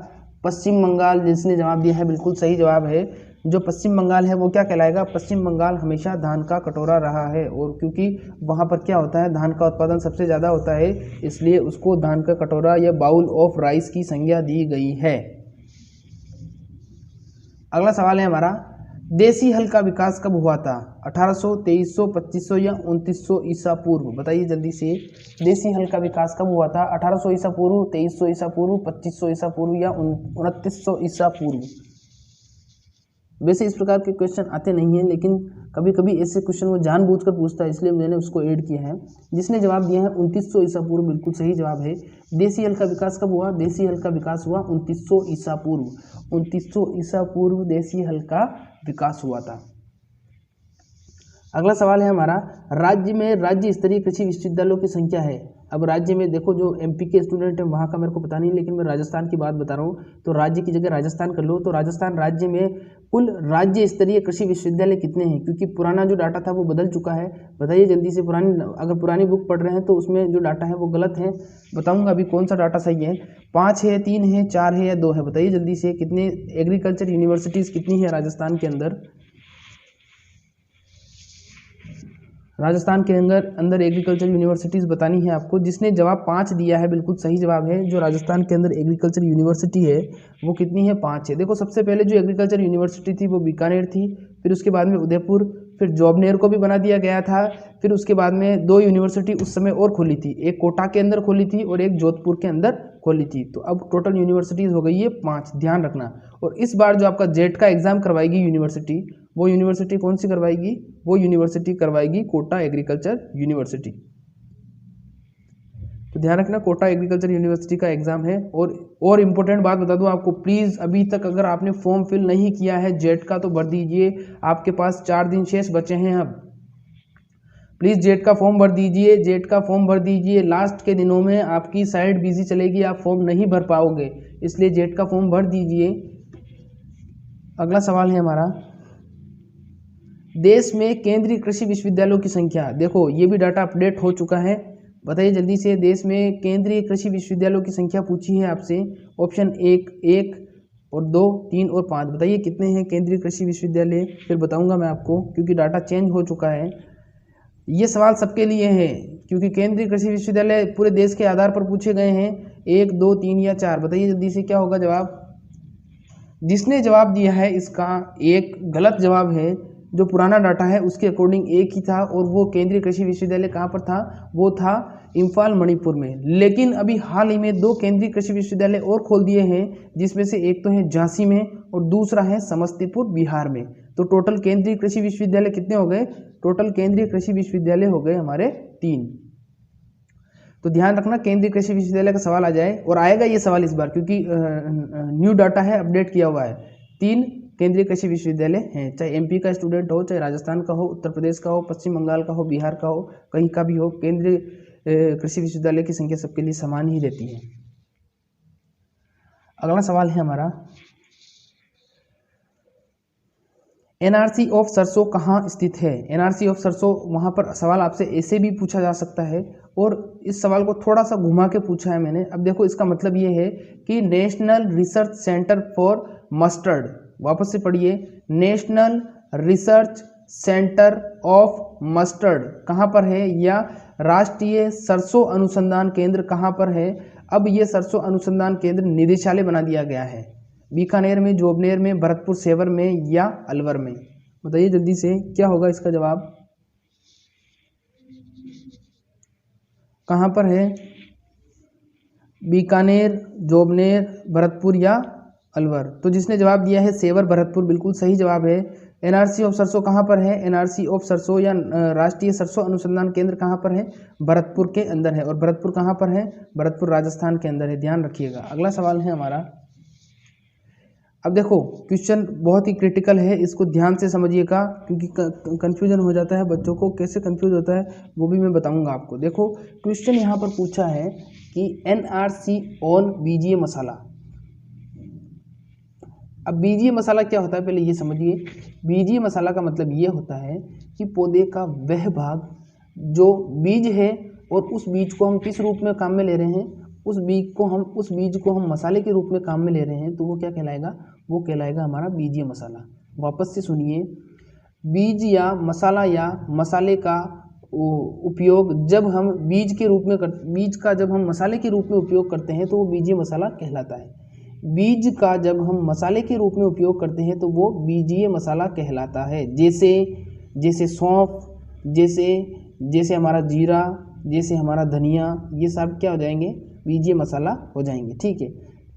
S1: पश्चिम बंगाल जिसने जवाब दिया है बिल्कुल सही जवाब है। जो पश्चिम बंगाल है वो क्या कहलाएगा? पश्चिम बंगाल हमेशा धान का कटोरा रहा है, और क्योंकि वहाँ पर क्या होता है, धान का उत्पादन सबसे ज़्यादा होता है, इसलिए उसको धान का कटोरा या बाउल ऑफ राइस की संज्ञा दी गई है। अगला सवाल है हमारा, देसी हल का विकास कब हुआ था? 1800, 2300, 2500 या 2900 ईसा पूर्व? बताइए जल्दी से। देसी हल का विकास कब हुआ था? 1800 ईसा पूर्व, 2300 ईसा पूर्व, 2500 ईसा पूर्व या 2900 ईसा पूर्व? वैसे इस प्रकार के क्वेश्चन आते नहीं हैं, लेकिन कभी कभी ऐसे क्वेश्चन वो जानबूझकर पूछता है, इसलिए मैंने उसको ऐड किया है। जिसने जवाब दिया है 2900 ईसा पूर्व बिल्कुल सही जवाब है। देसी हल का विकास कब हुआ? देसी हल का विकास हुआ 2900 ईसा पूर्व। 2900 ईसा पूर्व देसी हल का विकास हुआ था। अगला सवाल है हमारा, राज्य में राज्य स्तरीय कृषि विश्वविद्यालयों की संख्या है। अब राज्य में देखो, जो एमपी के स्टूडेंट हैं वहाँ का मेरे को पता नहीं, लेकिन मैं राजस्थान की बात बता रहा हूँ, तो राज्य की जगह राजस्थान कर लो। तो राजस्थान राज्य में कुल राज्य स्तरीय कृषि विश्वविद्यालय कितने हैं? क्योंकि पुराना जो डाटा था वो बदल चुका है। बताइए जल्दी से। अगर पुरानी बुक पढ़ रहे हैं तो उसमें जो डाटा है वो गलत है। बताऊँगा अभी कौन सा डाटा सही है। 5 है, 3 है, 4 है या 2 है? बताइए जल्दी से। कितने एग्रीकल्चर यूनिवर्सिटीज़ कितनी है राजस्थान के अंदर? राजस्थान के अंदर एग्रीकल्चर यूनिवर्सिटीज़ बतानी है आपको। जिसने जवाब 5 दिया है बिल्कुल सही जवाब है। जो राजस्थान के अंदर एग्रीकल्चर यूनिवर्सिटी है वो कितनी है? 5 है। देखो, सबसे पहले जो एग्रीकल्चर यूनिवर्सिटी थी वो बीकानेर थी, फिर उसके बाद में उदयपुर, फिर जॉबनेर को भी बना दिया गया था। फिर उसके बाद में 2 यूनिवर्सिटी उस समय और खोली थी, एक कोटा के अंदर खोली थी और एक जोधपुर के अंदर खोली थी। तो अब टोटल यूनिवर्सिटीज़ हो गई है 5, ध्यान रखना। और इस बार जो आपका जेट का एग्जाम करवाएगी यूनिवर्सिटी, वो यूनिवर्सिटी कौन सी करवाएगी? वो यूनिवर्सिटी करवाएगी कोटा एग्रीकल्चर यूनिवर्सिटी। तो ध्यान रखना, कोटा एग्रीकल्चर यूनिवर्सिटी का एग्जाम है। और इम्पोर्टेंट बात बता दूं आपको, प्लीज़ अभी तक अगर आपने फॉर्म फिल नहीं किया है जेट का तो भर दीजिए। आपके पास 4 दिन शेष बचे हैं अब। प्लीज़ जेट का फॉर्म भर दीजिए, जेट का फॉर्म भर दीजिए। लास्ट के दिनों में आपकी साइट बिजी चलेगी, आप फॉर्म नहीं भर पाओगे, इसलिए जेट का फॉर्म भर दीजिए। अगला सवाल है हमारा, देश में केंद्रीय कृषि विश्वविद्यालयों की संख्या। देखो, ये भी डाटा अपडेट हो चुका है। बताइए जल्दी से। देश में केंद्रीय कृषि विश्वविद्यालयों की संख्या पूछी है आपसे। ऑप्शन 1 और 2, 3 और 5। बताइए कितने हैं केंद्रीय कृषि विश्वविद्यालय? फिर बताऊंगा मैं आपको, क्योंकि डाटा चेंज हो चुका है। ये सवाल सबके लिए है, क्योंकि केंद्रीय कृषि विश्वविद्यालय पूरे देश के आधार पर पूछे गए हैं। 1, 2, 3 या 4? बताइए जल्दी से क्या होगा जवाब। जिसने जवाब दिया है इसका एक गलत जवाब है। जो पुराना डाटा है उसके अकॉर्डिंग एक ही था, और वो केंद्रीय कृषि विश्वविद्यालय कहाँ पर था? वो था इम्फाल मणिपुर में। लेकिन अभी हाल ही में 2 केंद्रीय कृषि विश्वविद्यालय और खोल दिए हैं, जिसमें से एक तो है झांसी में और दूसरा है समस्तीपुर बिहार में। तो टोटल केंद्रीय कृषि विश्वविद्यालय कितने हो गए? टोटल केंद्रीय कृषि विश्वविद्यालय हो गए हमारे 3। तो ध्यान रखना, केंद्रीय कृषि विश्वविद्यालय का सवाल आ जाए, और आएगा ये सवाल इस बार, क्योंकि न्यू डाटा है, अपडेट किया हुआ है। 3 केंद्रीय कृषि विश्वविद्यालय हैं, चाहे एमपी का स्टूडेंट हो, चाहे राजस्थान का हो, उत्तर प्रदेश का हो, पश्चिम बंगाल का हो, बिहार का हो, कहीं का भी हो, केंद्रीय कृषि विश्वविद्यालय की संख्या सबके लिए समान ही रहती है। अगला सवाल है हमारा, एनआरसी ऑफ सरसों कहाँ स्थित है? एनआरसी ऑफ सरसों, वहाँ पर सवाल आपसे ऐसे भी पूछा जा सकता है, और इस सवाल को थोड़ा सा घुमा के पूछा है मैंने। अब देखो, इसका मतलब ये है कि national research centre for mustard, वापस से पढ़िए, national research centre of mustard कहाँ पर है, या राष्ट्रीय सरसों अनुसंधान केंद्र कहाँ पर है। अब ये सरसों अनुसंधान केंद्र निदेशालय बना दिया गया है, बीकानेर में, जोबनेर में, भरतपुर सेवर में या अलवर में। बताइए जल्दी से क्या होगा इसका जवाब, कहाँ पर है, बीकानेर, जोबनेर, भरतपुर या अलवर। तो जिसने जवाब दिया है सेवर, भरतपुर, बिल्कुल सही जवाब है। एनआरसी ऑफ सरसों कहाँ पर है, एनआरसी ऑफ सरसों या राष्ट्रीय सरसों अनुसंधान केंद्र कहाँ पर है, भरतपुर के अंदर है। और भरतपुर कहाँ पर है, भरतपुर राजस्थान के अंदर है, ध्यान रखिएगा। अगला सवाल है हमारा, अब देखो क्वेश्चन बहुत ही क्रिटिकल है, इसको ध्यान से समझिएगा क्योंकि कंफ्यूजन हो जाता है बच्चों को, कैसे कंफ्यूज होता है वो भी मैं बताऊंगा आपको। देखो क्वेश्चन यहाँ पर पूछा है कि एनआरसी ऑन बीजीय मसाला। अब बीजीय मसाला क्या होता है पहले ये समझिए। बीजीय मसाला का मतलब ये होता है कि पौधे का वह भाग जो बीज है और उस बीज को हम किस रूप में काम में ले रहे हैं, उस बीज को हम मसाले के रूप में काम में ले रहे हैं, तो वो क्या कहलाएगा, वो कहलाएगा हमारा बीजीय मसाला। वापस से सुनिए, बीज या मसाले का उपयोग जब हम बीज का जब हम मसाले के रूप में उपयोग करते हैं तो वो बीजीय मसाला कहलाता है। बीज का जब हम मसाले के रूप में उपयोग करते हैं तो वो बीजीय मसाला कहलाता है। जैसे सौंफ, जैसे हमारा जीरा, जैसे हमारा धनिया, ये सब क्या हो जाएंगे, बीजीय मसाला हो जाएंगे, ठीक है।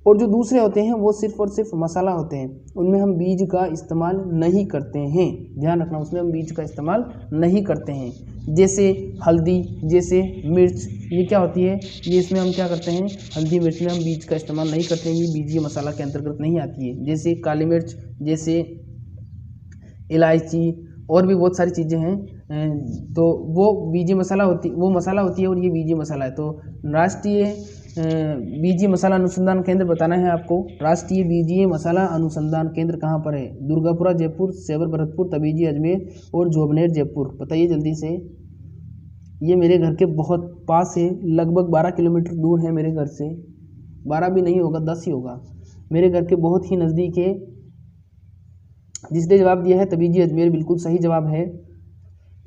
S1: और जो दूसरे होते हैं वो सिर्फ और सिर्फ मसाला होते हैं, उनमें हम बीज का इस्तेमाल नहीं करते हैं, ध्यान रखना, उसमें हम बीज का इस्तेमाल नहीं करते हैं। जैसे हल्दी, जैसे मिर्च, ये क्या होती है, ये इसमें हम क्या करते हैं, हल्दी मिर्च में हम बीज का इस्तेमाल नहीं करते हैं, ये बीजीय मसाला के अंतर्गत नहीं आती है। जैसे काली मिर्च, जैसे इलायची और भी बहुत सारी चीज़ें हैं, तो वो बीजीय मसाला होती है और ये बीजीय मसाला है। तो राष्ट्रीय बीजीय मसाला अनुसंधान केंद्र बताना है आपको। राष्ट्रीय बीजीय मसाला अनुसंधान केंद्र कहाँ पर है, दुर्गापुरा जयपुर, सेवर भरतपुर, तबीजी अजमेर और जोबनेर जयपुर। बताइए जल्दी से, ये मेरे घर के बहुत पास है, लगभग 12 किलोमीटर दूर है मेरे घर से, 12 भी नहीं होगा, 10 ही होगा, मेरे घर के बहुत ही नज़दीक है। जिसने जवाब दिया है तबीजी अजमेर, बिल्कुल सही जवाब है।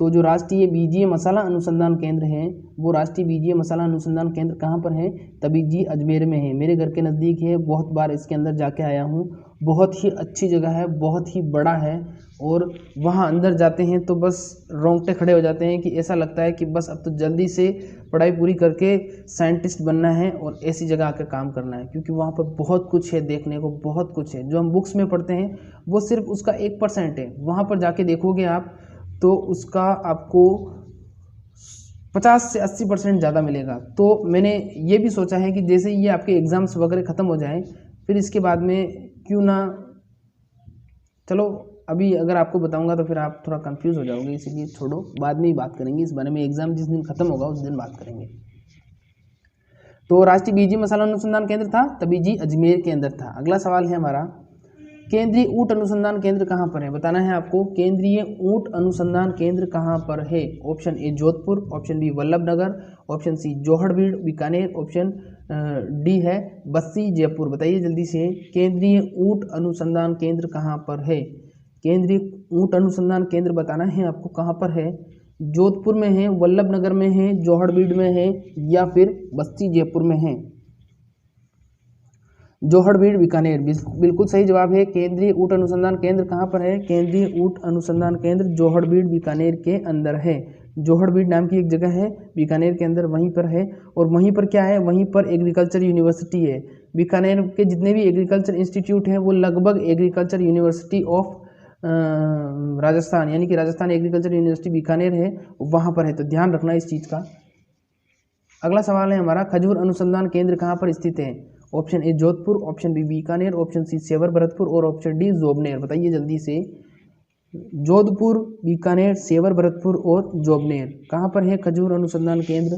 S1: तो जो राष्ट्रीय बीजीय मसाला अनुसंधान केंद्र है, वो राष्ट्रीय बीजीय मसाला अनुसंधान केंद्र कहाँ पर है, तबीजी अजमेर में है, मेरे घर के नज़दीक है, बहुत बार इसके अंदर जाके आया हूँ, बहुत ही अच्छी जगह है, बहुत ही बड़ा है। और वहाँ अंदर जाते हैं तो बस रोंगटे खड़े हो जाते हैं कि ऐसा लगता है कि बस अब तो जल्दी से पढ़ाई पूरी करके साइंटिस्ट बनना है और ऐसी जगह आकर काम करना है, क्योंकि वहाँ पर बहुत कुछ है देखने को, बहुत कुछ है। जो हम बुक्स में पढ़ते हैं वो सिर्फ उसका 1% है, वहाँ पर जाके देखोगे आप तो उसका आपको 50 से 80% ज़्यादा मिलेगा। तो मैंने ये भी सोचा है कि जैसे ये आपके एग्ज़ाम्स वगैरह ख़त्म हो जाएं, फिर इसके बाद में क्यों ना, चलो अभी अगर आपको बताऊंगा तो फिर आप थोड़ा कंफ्यूज हो जाओगे, इसीलिए छोड़ो, बाद में ही बात करेंगे इस बारे में, एग्ज़ाम जिस दिन ख़त्म होगा उस दिन बात करेंगे। तो राष्ट्रीय बीजीय मसाला अनुसंधान केंद्र था तबीजी अजमेर के अंदर था। अगला सवाल है हमारा, केंद्रीय ऊंट अनुसंधान केंद्र कहाँ पर है, बताना है आपको। केंद्रीय ऊंट अनुसंधान केंद्र कहाँ पर है, option A Jodhpur, option B Vallabhnagar, option C Johadbeed Bikaner, option D है बस्सी जयपुर। बताइए जल्दी से, केंद्रीय ऊंट अनुसंधान केंद्र कहाँ पर है, केंद्रीय ऊंट अनुसंधान केंद्र बताना है आपको कहाँ पर है, जोधपुर में है, वल्लभनगर में है, जोहड़बीड़ में है या फिर बस्सी जयपुर में है। जोहड़बीड़ बीकानेर, बिल्कुल सही जवाब है। केंद्रीय ऊंट अनुसंधान केंद्र कहाँ पर है, केंद्रीय ऊंट अनुसंधान केंद्र जोहड़बीड़ बीकानेर के अंदर है। जोहड़बीड़ नाम की एक जगह है बीकानेर के अंदर, वहीं पर है। और वहीं पर क्या है, वहीं पर एग्रीकल्चर यूनिवर्सिटी है। बीकानेर के जितने भी एग्रीकल्चर इंस्टीट्यूट हैं वो लगभग एग्रीकल्चर यूनिवर्सिटी ऑफ राजस्थान, यानी कि राजस्थान एग्रीकल्चर यूनिवर्सिटी बीकानेर है, वहाँ पर है, तो ध्यान रखना इस चीज़ का। अगला सवाल है हमारा, खजूर अनुसंधान केंद्र कहाँ पर स्थित है, option A Jodhpur, option B Bikaner, option C Sewar Bharatpur और ऑप्शन डी जोबनेर। बताइए जल्दी से, जोधपुर, बीकानेर, सेवर भरतपुर और जोबनेर कहाँ पर है खजूर अनुसंधान केंद्र।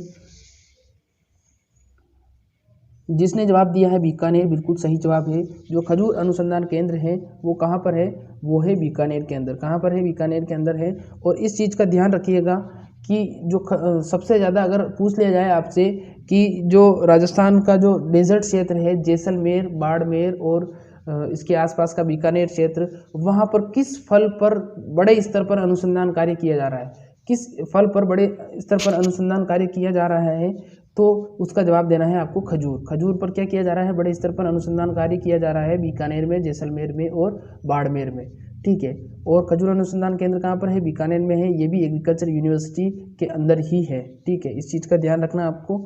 S1: जिसने जवाब दिया है बीकानेर, बिल्कुल सही जवाब है। जो खजूर अनुसंधान केंद्र है वो कहाँ पर है, वो है बीकानेर के अंदर। कहाँ पर है, बीकानेर के अंदर है। और इस चीज़ का ध्यान रखिएगा कि जो सबसे ज़्यादा अगर पूछ लिया जाए आपसे कि जो राजस्थान का जो डेजर्ट क्षेत्र है, जैसलमेर, बाड़मेर और इसके आसपास का बीकानेर क्षेत्र, वहाँ पर किस फल पर बड़े स्तर पर अनुसंधान कार्य किया जा रहा है, किस फल पर बड़े स्तर पर अनुसंधान कार्य किया जा रहा है, तो उसका जवाब देना है आपको खजूर। खजूर पर क्या किया जा रहा है, बड़े स्तर पर अनुसंधान कार्य किया जा रहा है बीकानेर में, जैसलमेर में और बाड़मेर में, ठीक है। और खजूर अनुसंधान केंद्र कहाँ पर है, बीकानेर में है, ये भी एग्रीकल्चर यूनिवर्सिटी के अंदर ही है, ठीक है। इस चीज़ का ध्यान रखना आपको।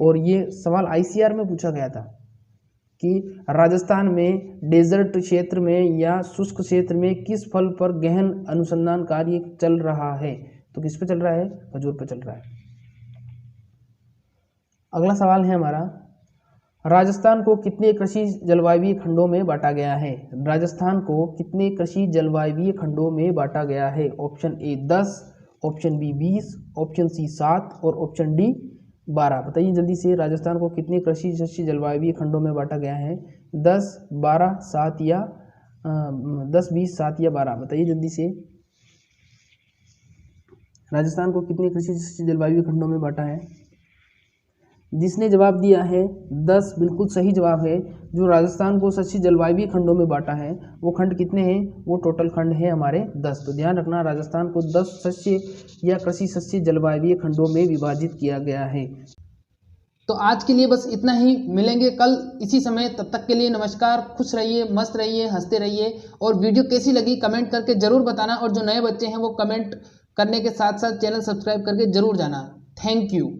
S1: और ये सवाल ICR में पूछा गया था कि राजस्थान में डेजर्ट क्षेत्र में या शुष्क क्षेत्र में किस फल पर गहन अनुसंधान कार्य चल रहा है, तो किस पे चल रहा है, खजूर पे चल रहा है। अगला सवाल है हमारा, राजस्थान को कितने कृषि जलवायु खंडों में बांटा गया है। राजस्थान को कितने कृषि जलवायु खंडों में बांटा गया है। Option A 10, option B 20, option C 7 और ऑप्शन डी 12। बताइए जल्दी से, राजस्थान को कितने कृषि जलवायु खंडों में बांटा गया है, 10, 12, 7 या 10, 20, 7 या 12। बताइए जल्दी से, राजस्थान को कितने कृषि जलवायु खंडों में बांटा है। जिसने जवाब दिया है 10 बिल्कुल सही जवाब है। जो राजस्थान को शस्य जलवायु खंडों में बांटा है वो खंड कितने हैं, वो टोटल खंड है हमारे 10। तो ध्यान रखना, राजस्थान को 10 शस्य या कृषि शस्य जलवायु खंडों में विभाजित किया गया है। तो आज के लिए बस इतना ही, मिलेंगे कल इसी समय, तब तक के लिए नमस्कार। खुश रहिए, मस्त रहिए, हंसते रहिए। और वीडियो कैसी लगी कमेंट करके जरूर बताना, और जो नए बच्चे हैं वो कमेंट करने के साथ साथ चैनल सब्सक्राइब करके जरूर जाना। Thank you.